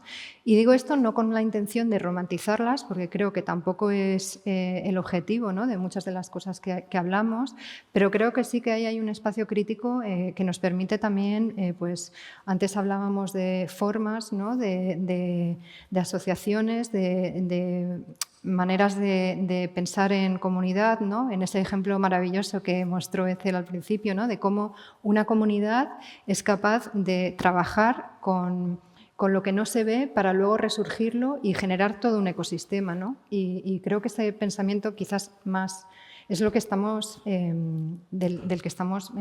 Y digo esto no con la intención de romantizarlas, porque creo que tampoco es el objetivo, ¿no?, de muchas de las cosas que hablamos, pero creo que sí que ahí hay un espacio crítico que nos permite también, pues antes hablábamos de formas, ¿no?, de asociaciones, de maneras de pensar en comunidad, ¿no?, en ese ejemplo maravilloso que mostró Ethel al principio, ¿no?, de cómo una comunidad es capaz de trabajar con lo que no se ve para luego resurgirlo y generar todo un ecosistema, ¿no? Y creo que ese pensamiento quizás más es lo que estamos, del que estamos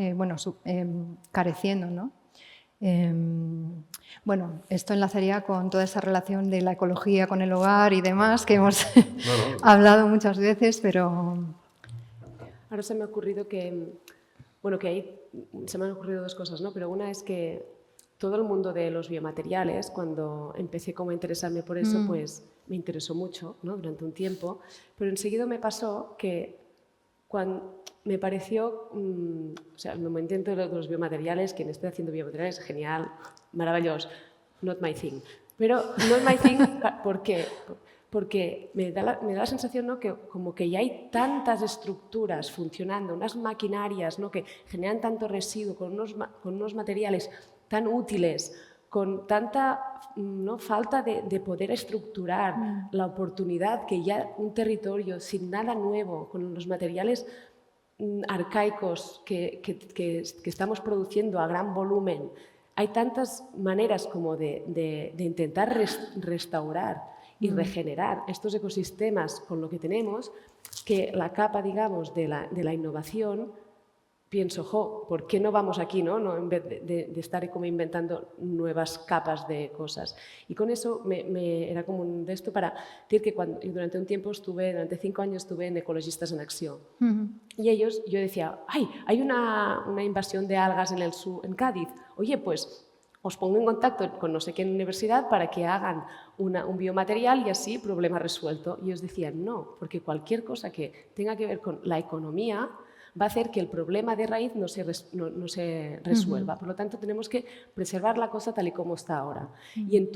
careciendo, ¿no? Bueno, esto enlazaría con toda esa relación de la ecología con el hogar y demás que hemos hablado muchas veces, pero... Ahora se me ha ocurrido que, bueno, que ahí se me han ocurrido dos cosas, ¿no? Pero una es que todo el mundo de los biomateriales, cuando empecé como a interesarme por eso, pues me interesó mucho, ¿no?, durante un tiempo, pero enseguida me pasó que cuando me pareció, o sea, el momento de los biomateriales, quien esté haciendo biomateriales, genial, maravilloso, not my thing. Pero not my thing, ¿por qué? Porque me da la sensación, ¿no?, que como que ya hay tantas estructuras funcionando, unas maquinarias, ¿no?, que generan tanto residuo con unos materiales tan útiles, con tanta, ¿no?, falta de poder estructurar la oportunidad que ya un territorio sin nada nuevo, con los materiales arcaicos que estamos produciendo a gran volumen, hay tantas maneras como de intentar restaurar y regenerar estos ecosistemas con lo que tenemos, que la capa, digamos, de la innovación, pienso, ¿por qué no vamos aquí, no? En vez de estar como inventando nuevas capas de cosas. Y con eso era como un de esto para decir que durante un tiempo durante 5 años estuve en Ecologistas en Acción. Y yo decía, hay una invasión de algas en Cádiz. Oye, pues os pongo en contacto con no sé qué universidad para que hagan un biomaterial y así problema resuelto. Y os decía, no, porque cualquier cosa que tenga que ver con la economía va a hacer que el problema de raíz no se resuelva. Por lo tanto, tenemos que preservar la cosa tal y como está ahora. Y en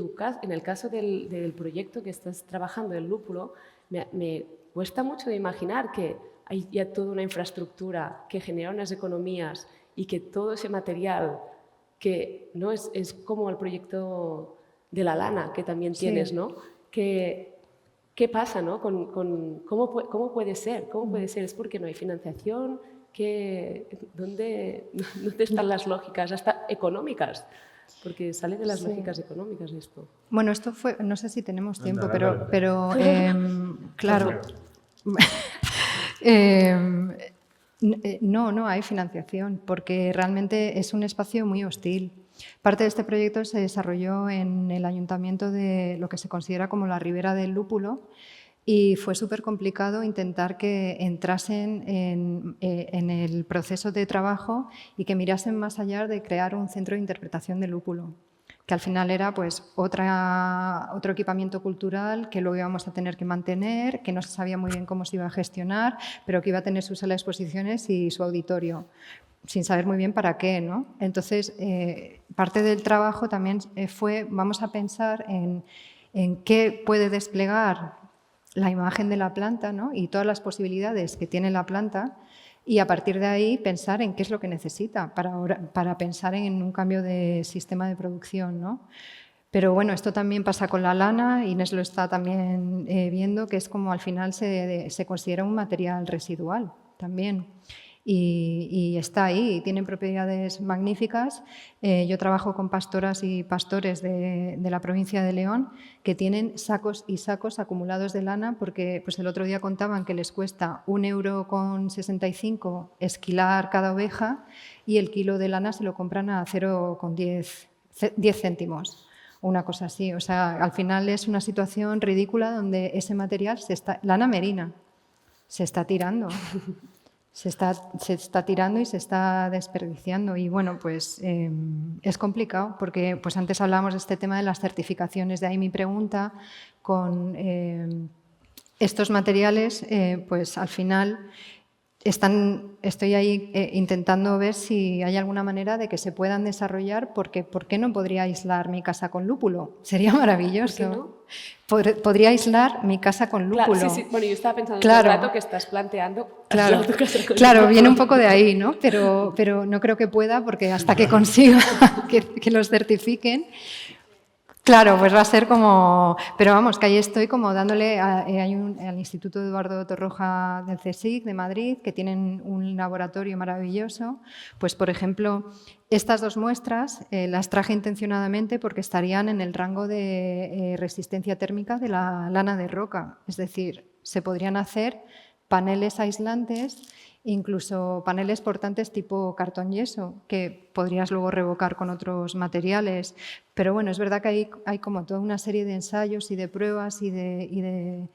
el caso del proyecto que estás trabajando, el lúpulo, me cuesta mucho de imaginar que hay ya toda una infraestructura que genera unas economías y que todo ese material que no es como el proyecto de la lana que también tienes, ¿no? ¿Qué pasa, ¿no? ¿Cómo puede ser? ¿Cómo puede ser? ¿Es porque no hay financiación? ¿Dónde están las lógicas, hasta económicas? Porque sale de las lógicas económicas esto. Bueno, esto fue, no sé si tenemos tiempo, pero claro. No hay financiación, porque realmente es un espacio muy hostil. Parte de este proyecto se desarrolló en el ayuntamiento de lo que se considera como la Ribera del Lúpulo y fue súper complicado intentar que entrasen en el proceso de trabajo y que mirasen más allá de crear un centro de interpretación del lúpulo, que al final era pues otro equipamiento cultural que luego íbamos a tener que mantener, que no se sabía muy bien cómo se iba a gestionar, pero que iba a tener su sala de exposiciones y su auditorio, sin saber muy bien para qué, ¿no? Entonces, parte del trabajo también fue, vamos a pensar en en qué puede desplegar la imagen de la planta, ¿no? Y todas las posibilidades que tiene la planta, y a partir de ahí pensar en qué es lo que necesita para pensar en un cambio de sistema de producción, ¿no? Pero bueno, esto también pasa con la lana, Inés lo está también viendo, que es como al final se considera un material residual también. Y está ahí, y tienen propiedades magníficas. Yo trabajo con pastoras y pastores de la provincia de León que tienen sacos y sacos acumulados de lana porque pues el otro día contaban que les cuesta 1,65 € esquilar cada oveja y el kilo de lana se lo compran a 0,10 céntimos. Una cosa así. O sea, al final es una situación ridícula donde ese material, lana merina, se está tirando. Se está tirando y se está desperdiciando. Y bueno, pues es complicado porque pues antes hablábamos de este tema de las certificaciones. De ahí mi pregunta con estos materiales, pues al final estoy ahí intentando ver si hay alguna manera de que se puedan desarrollar, porque ¿por qué no podría aislar mi casa con lúpulo? Sería maravilloso. ¿Por qué no? Podría aislar mi casa con lúpulo. Claro, sí. Bueno, yo estaba pensando Claro. todo el rato que estás planteando... Claro, aislar tu casa con claro, lúpulo. viene un poco de ahí, ¿no? Pero no creo que pueda, porque hasta que consiga que los certifiquen, claro, pues va a ser como... Pero vamos, que ahí estoy como dándole... Hay al Instituto Eduardo Torroja del CSIC de Madrid, que tienen un laboratorio maravilloso. Pues, por ejemplo, estas dos muestras las traje intencionadamente porque estarían en el rango de resistencia térmica de la lana de roca. Es decir, se podrían hacer paneles aislantes, incluso paneles portantes tipo cartón yeso, que podrías luego revocar con otros materiales. Pero bueno, es verdad que hay como toda una serie de ensayos y de pruebas y de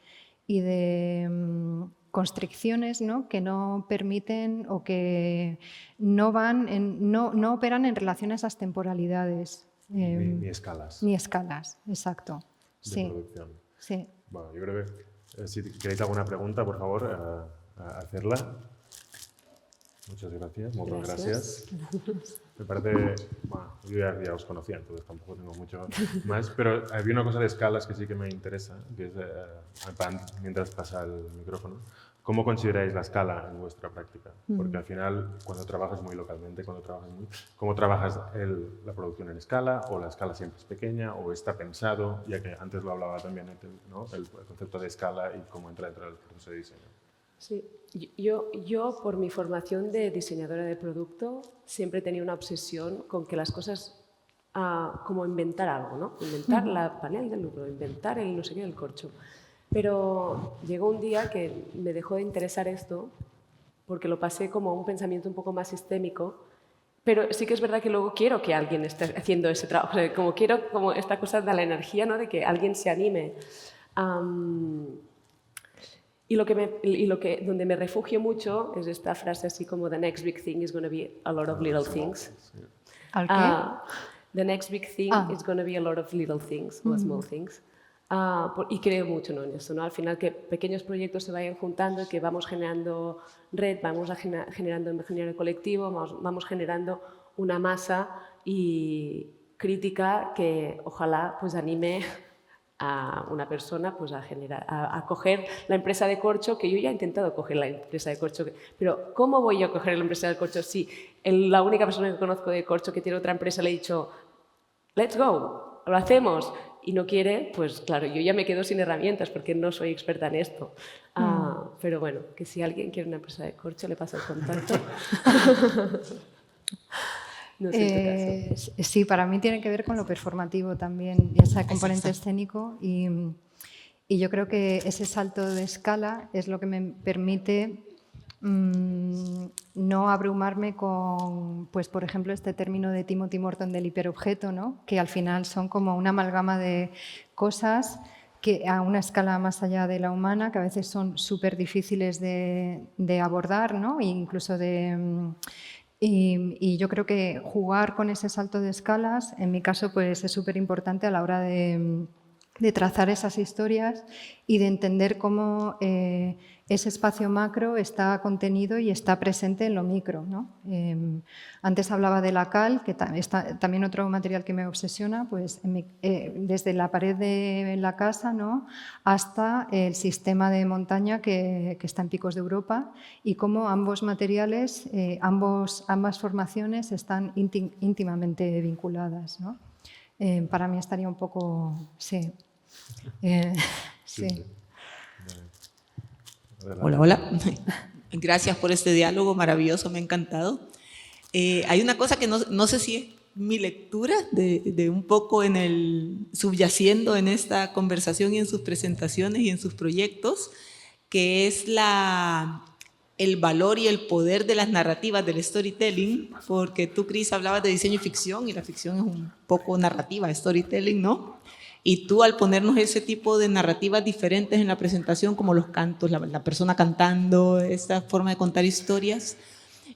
constricciones, ¿no? Que no permiten o que no operan en relación a esas temporalidades. Ni escalas Ni escalas, exacto. de Sí, producción. sí. Bueno, yo creo que si queréis alguna pregunta, por favor, hacerla. Muchas gracias, muchas gracias. Me parece, bueno, yo ya os conocía, entonces tampoco tengo mucho más, pero había una cosa de escalas que sí que me interesa, que es, mientras pasa el micrófono, ¿cómo consideráis la escala en vuestra práctica? Porque al final, cuando trabajas muy localmente, ¿cómo trabajas la producción en escala? ¿O la escala siempre es pequeña? ¿O está pensado? Ya que antes lo hablaba también, ¿no? El concepto de escala y cómo entra dentro del proceso de diseño. Sí, yo por mi formación de diseñadora de producto siempre tenía una obsesión con que las cosas, como inventar algo, ¿no? Inventar la panel del lúpulo, inventar el no sé qué del corcho. Pero llegó un día que me dejó de interesar esto porque lo pasé como un pensamiento un poco más sistémico, pero sí que es verdad que luego quiero que alguien esté haciendo ese trabajo, o sea, como quiero como esta cosa de la energía, ¿no? De que alguien se anime. Donde me refugio mucho es esta frase así como the next big thing is going to be a lot of little things. ¿Al qué? The next big thing is going to be a lot of little things, o small things. Y creo mucho, ¿no? En eso, ¿no? Al final que pequeños proyectos se vayan juntando y que vamos generando red, vamos generando imaginario colectivo, vamos generando una masa y crítica que ojalá pues anime a una persona pues, a coger la empresa de corcho, que yo ya he intentado coger la empresa de corcho, pero ¿cómo voy a coger la empresa de corcho si la única persona que conozco de corcho que tiene otra empresa le he dicho let's go, lo hacemos, y no quiere? Pues claro, yo ya me quedo sin herramientas porque no soy experta en esto. Pero bueno, que si alguien quiere una empresa de corcho le paso el contacto. No sé, en tu caso. Sí, para mí tiene que ver con lo performativo también, ese componente escénico, y yo creo que ese salto de escala es lo que me permite no abrumarme con, pues, por ejemplo, este término de Timothy Morton del hiperobjeto, ¿no? Que al final son como una amalgama de cosas que a una escala más allá de la humana, que a veces son súper difíciles de abordar, ¿no? E incluso y yo creo que jugar con ese salto de escalas, en mi caso, pues es súper importante a la hora de de trazar esas historias y de entender cómo ese espacio macro está contenido y está presente en lo micro, ¿no? Antes hablaba de la cal, que también otro material que me obsesiona, pues desde la pared de la casa, ¿no?, hasta el sistema de montaña que está en Picos de Europa, y cómo ambos materiales, ambas formaciones están íntimamente vinculadas, ¿no? Para mí estaría un poco... Sí. Sí. Hola, hola. Gracias por este diálogo maravilloso, me ha encantado. Hay una cosa que no sé si es mi lectura de un poco subyaciendo en esta conversación y en sus presentaciones y en sus proyectos, que es el valor y el poder de las narrativas del storytelling, porque tú, Cris, hablabas de diseño y ficción, y la ficción es un poco narrativa, storytelling, ¿no? Y tú, al ponernos ese tipo de narrativas diferentes en la presentación, como los cantos, la persona cantando, esta forma de contar historias,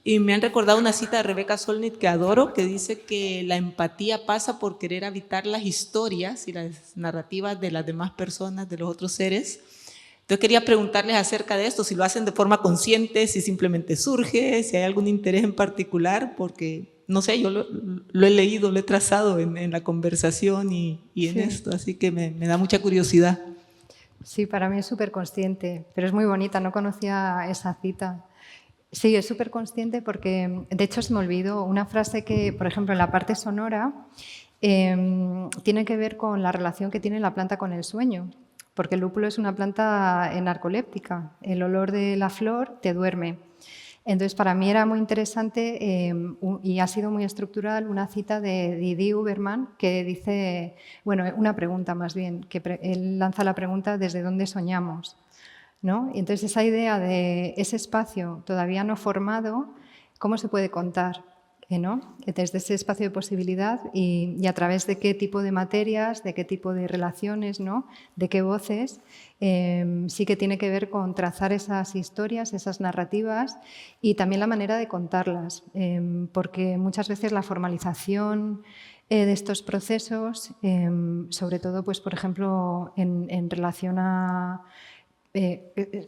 y me han recordado una cita de Rebecca Solnit que adoro, que dice que la empatía pasa por querer habitar las historias y las narrativas de las demás personas, de los otros seres. Entonces quería preguntarles acerca de esto, si lo hacen de forma consciente, si simplemente surge, si hay algún interés en particular, porque, no sé, yo lo he leído, lo he trazado en la conversación y en esto, así que me da mucha curiosidad. Sí, para mí es súper consciente, pero es muy bonita, no conocía esa cita. Sí, es súper consciente porque, de hecho, se me olvidó una frase que, por ejemplo, en la parte sonora, tiene que ver con la relación que tiene la planta con el sueño. Porque el lúpulo es una planta narcoléptica, el olor de la flor te duerme. Entonces, para mí era muy interesante y ha sido muy estructural una cita de Didi Uberman que dice, bueno, una pregunta más bien, que él lanza la pregunta ¿desde dónde soñamos?, ¿no? Y entonces esa idea de ese espacio todavía no formado, ¿cómo se puede contar? ¿No? Desde ese espacio de posibilidad y a través de qué tipo de materias, de qué tipo de relaciones, ¿no?, de qué voces, sí que tiene que ver con trazar esas historias, esas narrativas y también la manera de contarlas, porque muchas veces la formalización de estos procesos, sobre todo, pues, por ejemplo, en relación a...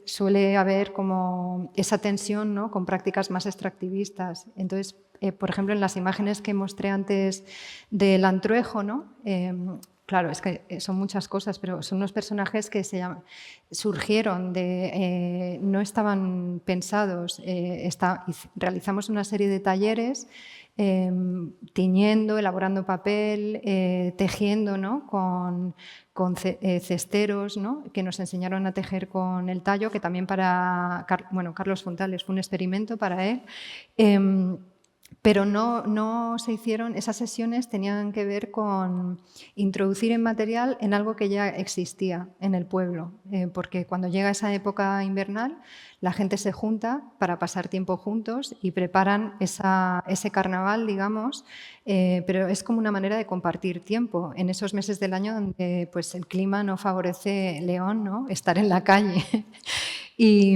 suele haber como esa tensión, ¿no?, con prácticas más extractivistas. Entonces, por ejemplo, en las imágenes que mostré antes del Antruejo, ¿no?, claro, es que son muchas cosas, pero son unos personajes que surgieron, no estaban pensados. Realizamos una serie de talleres tiñendo, elaborando papel, tejiendo, ¿no?, con cesteros, ¿no?, que nos enseñaron a tejer con el tallo, que también para Carlos Fontales fue un experimento para él. Pero no se hicieron, esas sesiones tenían que ver con introducir el material en algo que ya existía en el pueblo, porque cuando llega esa época invernal, la gente se junta para pasar tiempo juntos y preparan ese carnaval, digamos, pero es como una manera de compartir tiempo en esos meses del año donde, pues, el clima no favorece León, ¿no?, estar en la calle. Y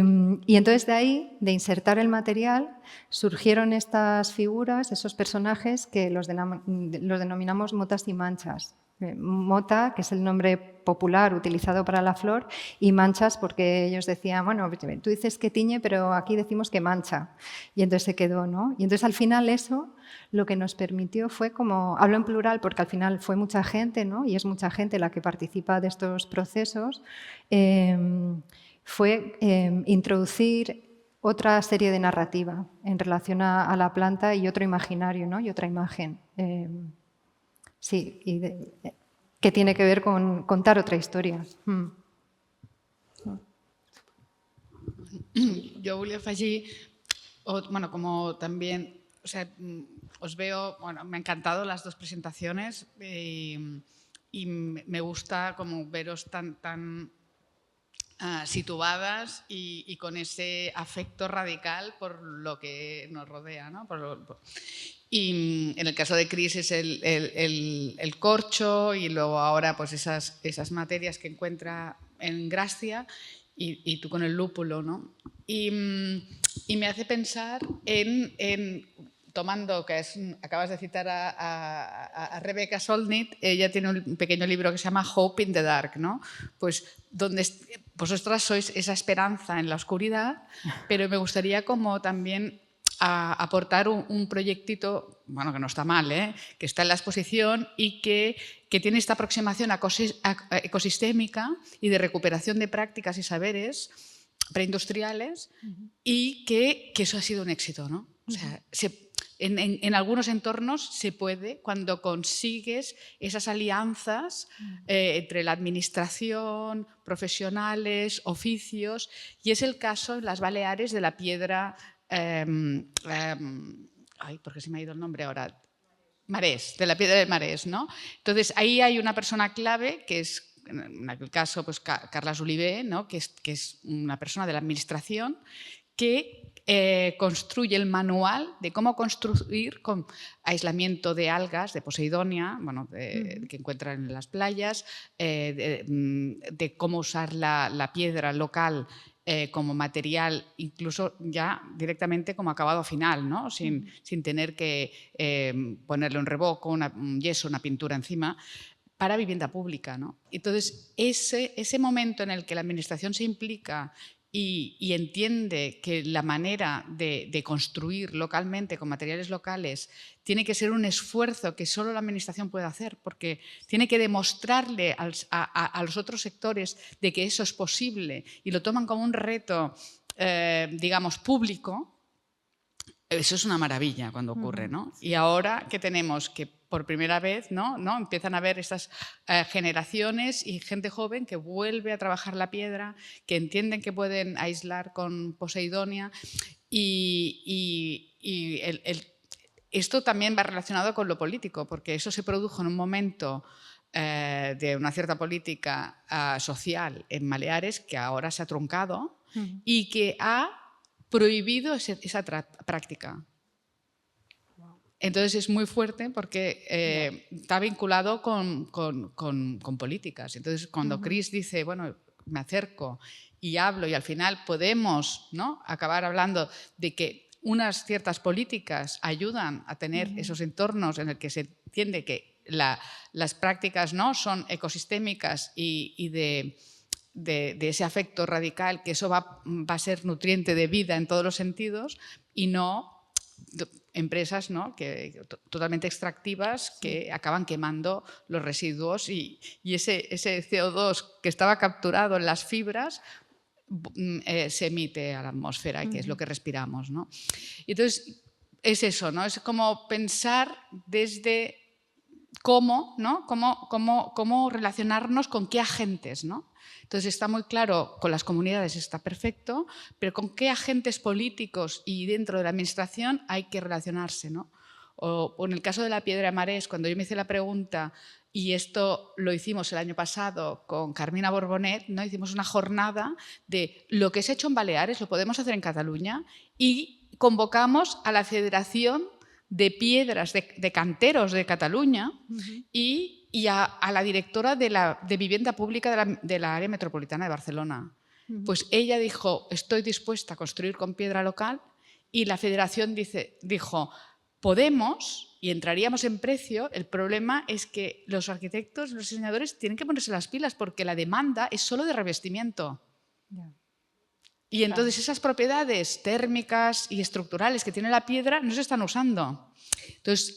entonces de ahí, de insertar el material, surgieron estas figuras, esos personajes que los denominamos motas y manchas. Mota, que es el nombre popular utilizado para la flor, y manchas porque ellos decían, bueno, tú dices que tiñe, pero aquí decimos que mancha. Y entonces se quedó, ¿no? Y entonces al final eso lo que nos permitió fue como, hablo en plural porque al final fue mucha gente, ¿no?, y es mucha gente la que participa de estos procesos, fue introducir otra serie de narrativa en relación a la planta y otro imaginario, ¿no?, y otra imagen. Sí, que tiene que ver con contar otra historia. Jo volia afegir, bueno, como también, o sea, os veo, bueno, me han encantado las dos presentaciones y me gusta como veros tan situadas y con ese afecto radical por lo que nos rodea, ¿no? Y en el caso de Cris es el corcho y luego ahora pues esas materias que encuentra en Gracia y tú con el lúpulo, ¿no? Y me hace pensar en tomando, acabas de citar a Rebecca Solnit, ella tiene un pequeño libro que se llama Hope in the Dark, ¿no? Pues donde vosotras sois esa esperanza en la oscuridad, pero me gustaría como también aportar un proyectito, bueno, que no está mal, que está en la exposición y que tiene esta aproximación ecosistémica y de recuperación de prácticas y saberes preindustriales y que eso ha sido un éxito, ¿no? O sea, en algunos entornos se puede, cuando consigues esas alianzas entre la administración, profesionales, oficios, y es el caso en las Baleares de la piedra, ¿por qué se me ha ido el nombre ahora? Marés, de la piedra de Marés, ¿no? Entonces, ahí hay una persona clave que es, en aquel caso, pues Carles Oliver, ¿no? que es una persona de la administración que construye el manual de cómo construir con aislamiento de algas, de Poseidonia, bueno, que encuentran en las playas, de cómo usar la piedra local como material, incluso ya directamente como acabado final, ¿no? sin tener que ponerle un revoco, un yeso, una pintura encima, para vivienda pública, ¿no? Entonces, ese momento en el que la administración se implica y entiende que la manera de construir localmente con materiales locales tiene que ser un esfuerzo que solo la administración puede hacer, porque tiene que demostrarle a los otros sectores de que eso es posible y lo toman como un reto, digamos, público. Eso es una maravilla cuando ocurre, ¿no? Y ahora que tenemos que por primera vez ¿no? Empiezan a haber estas generaciones y gente joven que vuelve a trabajar la piedra, que entienden que pueden aislar con Poseidonia esto también va relacionado con lo político, porque eso se produjo en un momento de una cierta política social en Baleares que ahora se ha truncado y que ha prohibido esa práctica. Entonces es muy fuerte porque está vinculado con políticas. Entonces cuando Chris dice, bueno, me acerco y hablo y al final podemos, ¿no?, acabar hablando de que unas ciertas políticas ayudan a tener esos entornos en el que se entiende que las prácticas, ¿no?, son ecosistémicas y de ese afecto radical, que eso va a ser nutriente de vida en todos los sentidos y no empresas, ¿no?, totalmente extractivas que acaban quemando los residuos y ese CO2 que estaba capturado en las fibras se emite a la atmósfera, que es lo que respiramos, ¿no? Y entonces es eso, ¿no? Es como pensar desde cómo, ¿no?, cómo relacionarnos con qué agentes, ¿no? Entonces está muy claro, con las comunidades está perfecto, pero con qué agentes políticos y dentro de la administración hay que relacionarse, ¿no? O en el caso de la piedra de Marés, cuando yo me hice la pregunta, y esto lo hicimos el año pasado con Carmina Borbonet, ¿no?, hicimos una jornada de lo que se ha hecho en Baleares, lo podemos hacer en Cataluña, y convocamos a la Federación de Piedras de Canteros de Cataluña y a la directora de Vivienda Pública de la área metropolitana de Barcelona. Pues ella dijo, estoy dispuesta a construir con piedra local, y la federación dijo, podemos y entraríamos en precio. El problema es que los arquitectos, los diseñadores tienen que ponerse las pilas porque la demanda es solo de revestimiento. Y entonces esas propiedades térmicas y estructurales que tiene la piedra no se están usando. Entonces,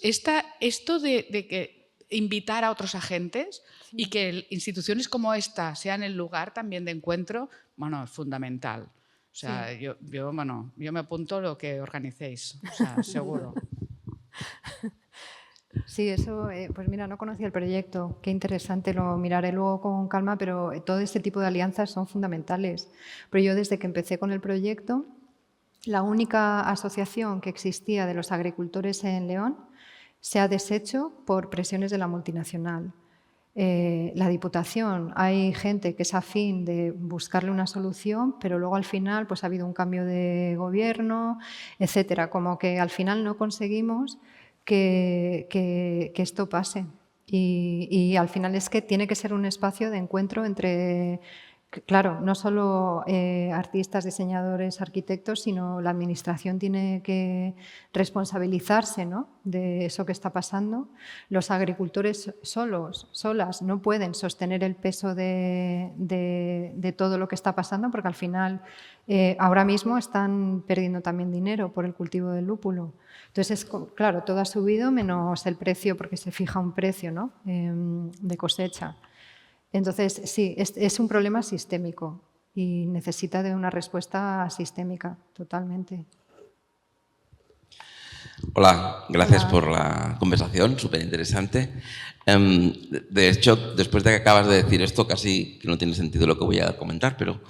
esto de que invitar a otros agentes y que instituciones como esta sean el lugar también de encuentro, bueno, es fundamental. O sea, yo me apunto lo que organicéis, o sea, seguro. Sí, eso, pues mira, no conocía el proyecto, qué interesante, lo miraré luego con calma, pero todo este tipo de alianzas son fundamentales. Pero yo desde que empecé con el proyecto, la única asociación que existía de los agricultores en León se ha deshecho por presiones de la multinacional. La Diputación, hay gente que es afín de buscarle una solución, pero luego al final pues, ha habido un cambio de gobierno, etcétera. Como que al final no conseguimos que esto pase. Y al final es que tiene que ser un espacio de encuentro entre claro, no solo artistas, diseñadores, arquitectos, sino la administración tiene que responsabilizarse, ¿no?, de eso que está pasando. Los agricultores solas, no pueden sostener el peso de todo lo que está pasando, porque al final ahora mismo están perdiendo también dinero por el cultivo del lúpulo. Entonces, claro, todo ha subido menos el precio, porque se fija un precio, ¿no?, de cosecha. Entonces, sí, es un problema sistémico y necesita de una respuesta sistémica, totalmente. Hola, gracias por la conversación, súper interesante. De hecho, después de que acabas de decir esto, casi que no tiene sentido lo que voy a comentar, pero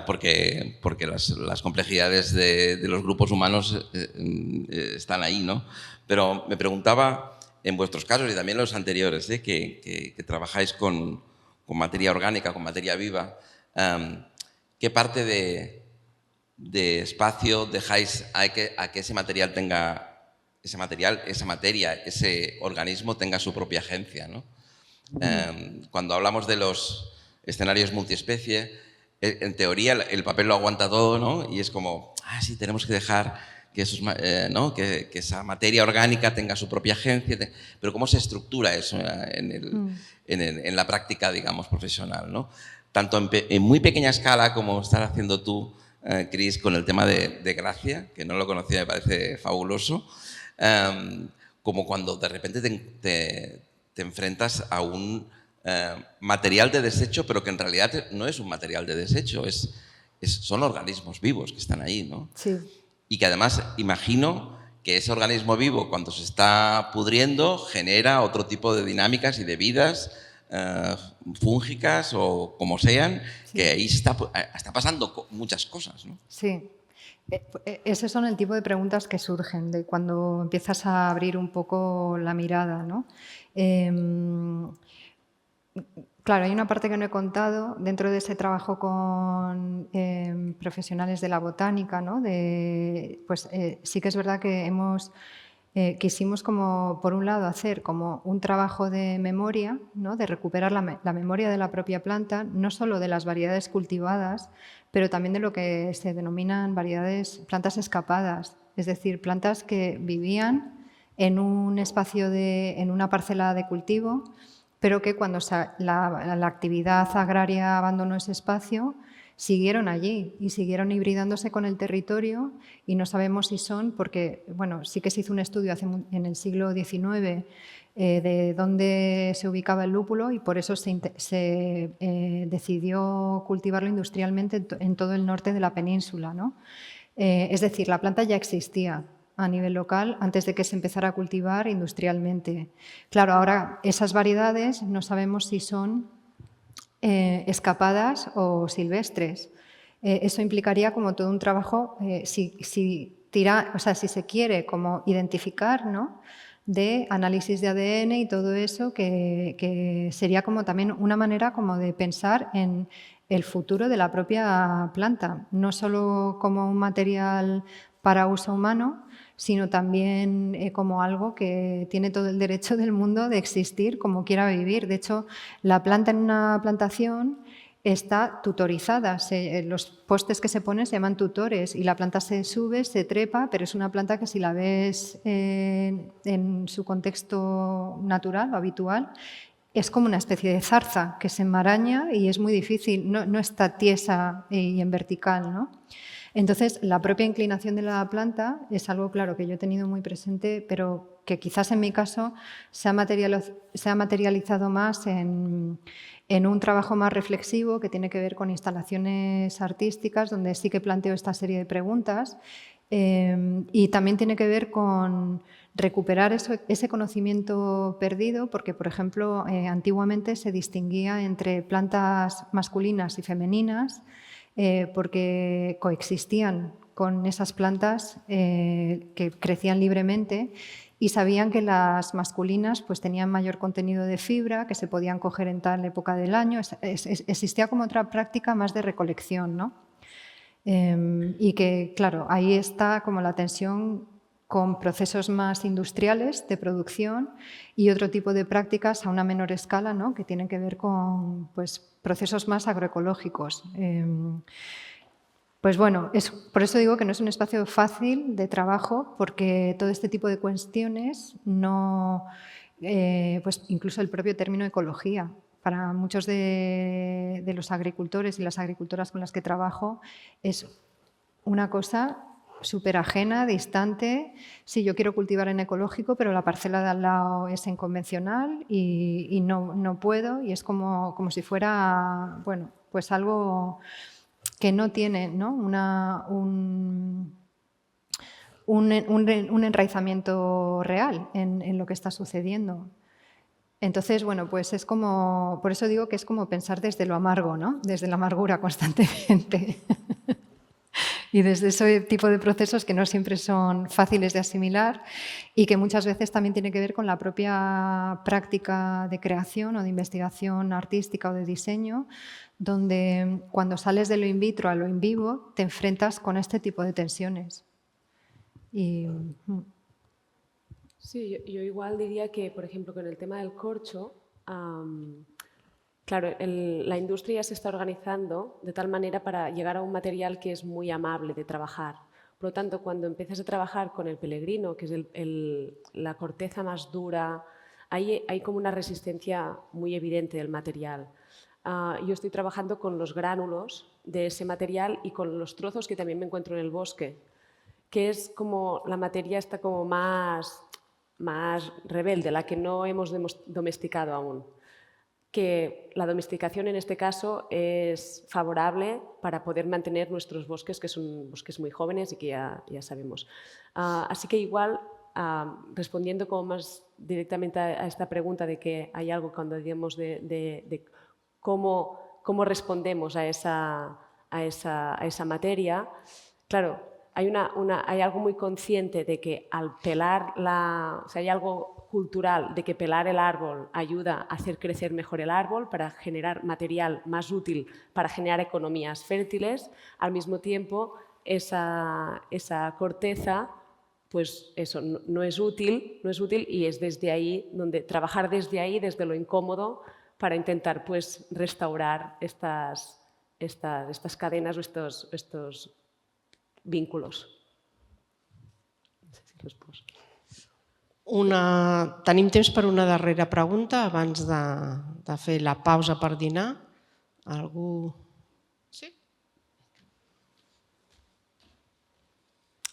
porque las complejidades de los grupos humanos están ahí, ¿no? Pero me preguntaba, en vuestros casos y también en los anteriores, que trabajáis con materia orgánica, con materia viva, ¿qué parte de espacio dejáis a que ese material tenga, ese organismo tenga su propia agencia, ¿no? Cuando hablamos de los escenarios multiespecie, en teoría el papel lo aguanta todo, ¿no? Y es como, sí, tenemos que dejar que, que esa materia orgánica tenga su propia agencia, pero ¿cómo se estructura eso en la práctica, digamos, profesional, ¿no? Tanto en muy pequeña escala, como estás haciendo tú, Cris, con el tema de Gracia, que no lo conocía, me parece fabuloso, como cuando de repente te enfrentas a un material de desecho, pero que en realidad no es un material de desecho, son organismos vivos que están ahí, ¿no? Sí. Y que además imagino que ese organismo vivo, cuando se está pudriendo, genera otro tipo de dinámicas y de vidas fúngicas o como sean, sí, que ahí está pasando muchas cosas, ¿no? Sí. Esos son el tipo de preguntas que surgen de cuando empiezas a abrir un poco la mirada, ¿no? Claro, hay una parte que no he contado dentro de ese trabajo con profesionales de la botánica, ¿no? Sí que es verdad que quisimos, como por un lado, hacer como un trabajo de memoria, ¿no?, de recuperar la memoria de la propia planta, no solo de las variedades cultivadas, pero también de lo que se denominan plantas escapadas, es decir, plantas que vivían en un espacio en una parcela de cultivo, pero que cuando la actividad agraria abandonó ese espacio, siguieron allí y siguieron hibridándose con el territorio, y no sabemos si son, porque bueno, sí que se hizo un estudio en el siglo XIX de dónde se ubicaba el lúpulo, y por eso se decidió cultivarlo industrialmente en todo el norte de la península, ¿no? Es decir, la planta ya existía a nivel local antes de que se empezara a cultivar industrialmente. Claro, ahora esas variedades no sabemos si son escapadas o silvestres. Eso implicaría como todo un trabajo, si se quiere como identificar, ¿no?, de análisis de ADN y todo eso, que sería como también una manera como de pensar en el futuro de la propia planta, no solo como un material para uso humano, sino también como algo que tiene todo el derecho del mundo de existir como quiera vivir. De hecho, la planta en una plantación está tutorizada. Los postes que se ponen se llaman tutores y la planta se sube, se trepa, pero es una planta que si la ves en su contexto natural o habitual, es como una especie de zarza que se enmaraña y es muy difícil, no está tiesa y en vertical, ¿no? Entonces, la propia inclinación de la planta es algo, claro, que yo he tenido muy presente, pero que quizás en mi caso se ha materializado más en un trabajo más reflexivo que tiene que ver con instalaciones artísticas, donde sí que planteo esta serie de preguntas, y también tiene que ver con recuperar ese conocimiento perdido, porque, por ejemplo, antiguamente se distinguía entre plantas masculinas y femeninas, porque coexistían con esas plantas que crecían libremente, y sabían que las masculinas pues, tenían mayor contenido de fibra, que se podían coger en tal época del año. Existía como otra práctica más de recolección, ¿no? Y que, claro, ahí está como la tensión con procesos más industriales de producción y otro tipo de prácticas a una menor escala, ¿no? Que tienen que ver con pues, procesos más agroecológicos. Pues bueno, por eso digo que no es un espacio fácil de trabajo, porque todo este tipo de cuestiones no, pues incluso el propio término ecología, para muchos de los agricultores y las agricultoras con las que trabajo es una cosa súper ajena, distante. Sí, yo quiero cultivar en ecológico, pero la parcela de al lado es en convencional y no puedo, y es como si fuera, bueno, pues algo que no tiene, ¿no? un enraizamiento real en lo que está sucediendo. Entonces, bueno, pues es como, por eso digo que es como pensar desde lo amargo, ¿no? Desde la amargura constantemente. Y desde ese tipo de procesos que no siempre son fáciles de asimilar y que muchas veces también tiene que ver con la propia práctica de creación o de investigación artística o de diseño, donde cuando sales de lo in vitro a lo in vivo te enfrentas con este tipo de tensiones. Sí, yo igual diría que, por ejemplo, con el tema del corcho, claro, la industria se está organizando de tal manera para llegar a un material que es muy amable de trabajar. Por lo tanto, cuando empiezas a trabajar con el pelegrino, que es la corteza más dura, hay como una resistencia muy evidente del material. Yo estoy trabajando con los gránulos de ese material y con los trozos que también me encuentro en el bosque, que es como la materia está como más rebelde, la que no hemos domesticado aún. Que la domesticación en este caso es favorable para poder mantener nuestros bosques, que son bosques muy jóvenes y que ya sabemos. Así que igual, respondiendo como más directamente a esta pregunta de que hay algo cuando digamos de cómo respondemos a esa materia, claro, hay algo muy consciente de que al pelar hay algo cultural de que pelar el árbol ayuda a hacer crecer mejor el árbol para generar material más útil para generar economías fértiles. Al mismo tiempo, esa corteza, pues eso, no es útil y es desde ahí, trabajar desde ahí, desde lo incómodo, para intentar pues restaurar estas cadenas o estos vínculos. No sé si respost. Tenim temps per una darrera pregunta abans de fer la pausa per dinar. Algú? Sí.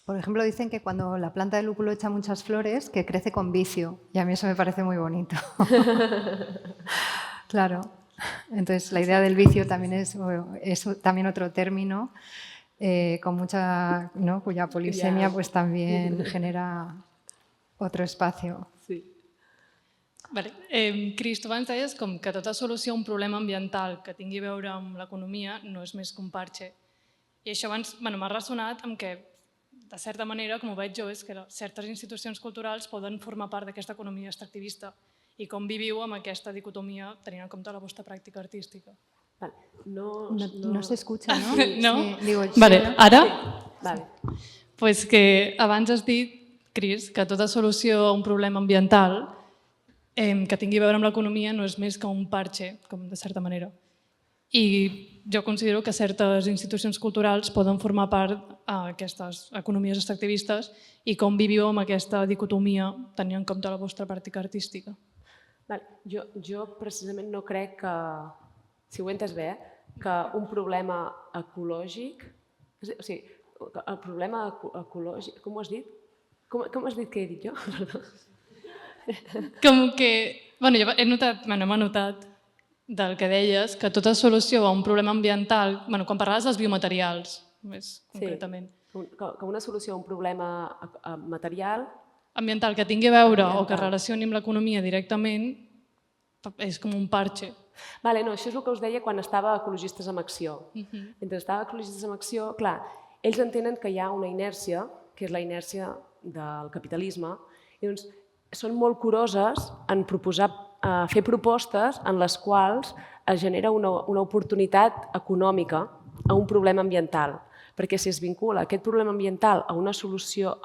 Por ejemplo, dicen que cuando la planta de lúpulo echa muchas flores, que crece con vicio. Y a mí eso me parece muy bonito. Claro. Entonces, la idea del vicio también es también otro término con mucha, ¿no? Cuya polisemia pues también genera otro espacio. Sí. Vale. Cris, tu abans deies com que tota solució a un problema ambiental que tingui a veure amb l'economia no és més que un parche. I això abans m'ha ressonat amb que, de certa manera, com ho veig jo, és que certes institucions culturals poden formar part d'aquesta economia extractivista. I com viviu amb aquesta dicotomia tenint en compte la vostra pràctica artística? Vale. No se escucha, ¿no? No? Sí, digo, Vale, ara? Vale. Pues que abans has dit, Cris, que tota solució a un problema ambiental que tingui a veure amb l'economia no és més que un parche, com de certa manera. I jo considero que certes institucions culturals poden formar part d'aquestes economies extractivistes i com viviu amb aquesta dicotomia tenint en compte la vostra pràctica artística. Vale. Jo precisament no crec que, si ho he entès bé, que un problema ecològic, o sigui, el problema ecològic, com ho has dit? Com has dit que he dit jo? Com que, bueno, jo he notat, m'ha notat del que deies, que tota solució a un problema ambiental, bueno, quan parlaves dels biomaterials, més concretament. Que una solució a un problema material... Ambiental que tingui a veure o que relacioni amb l'economia directament és com un parche. Vale, no, això és el que us deia quan estava a Ecologistes en Acció. Mentre estava a Ecologistes en Acció, clar, ells entenen que hi ha una inèrcia, que és la inèrcia del capitalisme, i doncs són molt curoses en fer propostes en les quals es genera una oportunitat econòmica a un problema ambiental. perquè si es vincula aquest problema ambiental a una solució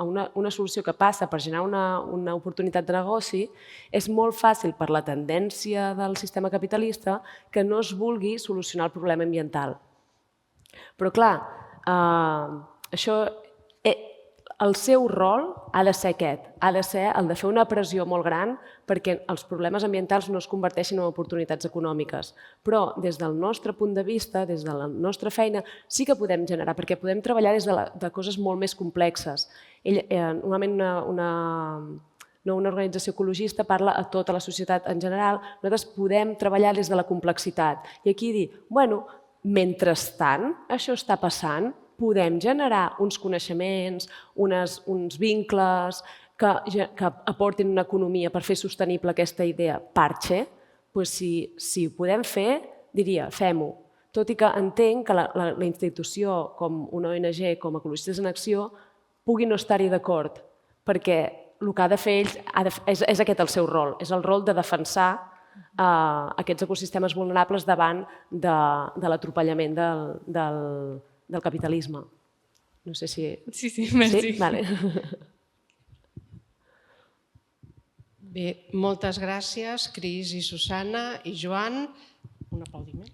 que passa per generar una oportunitat de negoci, és molt fàcil per la tendència del sistema capitalista que no es vulgui solucionar el problema ambiental. Però clar, el seu rol ha de ser aquest, ha de ser el de fer una pressió molt gran perquè els problemes ambientals no es converteixin en oportunitats econòmiques. Però des del nostre punt de vista, des de la nostra feina, sí que podem generar, perquè podem treballar des de coses molt més complexes. Normalment una organització ecologista parla a tota la societat en general, nosaltres podem treballar des de la complexitat. I aquí dir, bueno, mentrestant això està passant, podem generar uns coneixements, uns vincles que aportin una economia per fer sostenible aquesta idea parche, doncs si ho podem fer, diria, fem-ho. Tot i que entenc que la institució com una ONG, com Ecologistes en Acció, pugui no estar-hi d'acord, perquè el que ha de fer ells és aquest el seu rol, és el rol de defensar aquests ecosistemes vulnerables davant de l'atropellament del capitalisme. No sé si... Sí, merci. Sí? Vale. Bé, moltes gràcies, Cris i Susana i Joan. Un aplaudiment.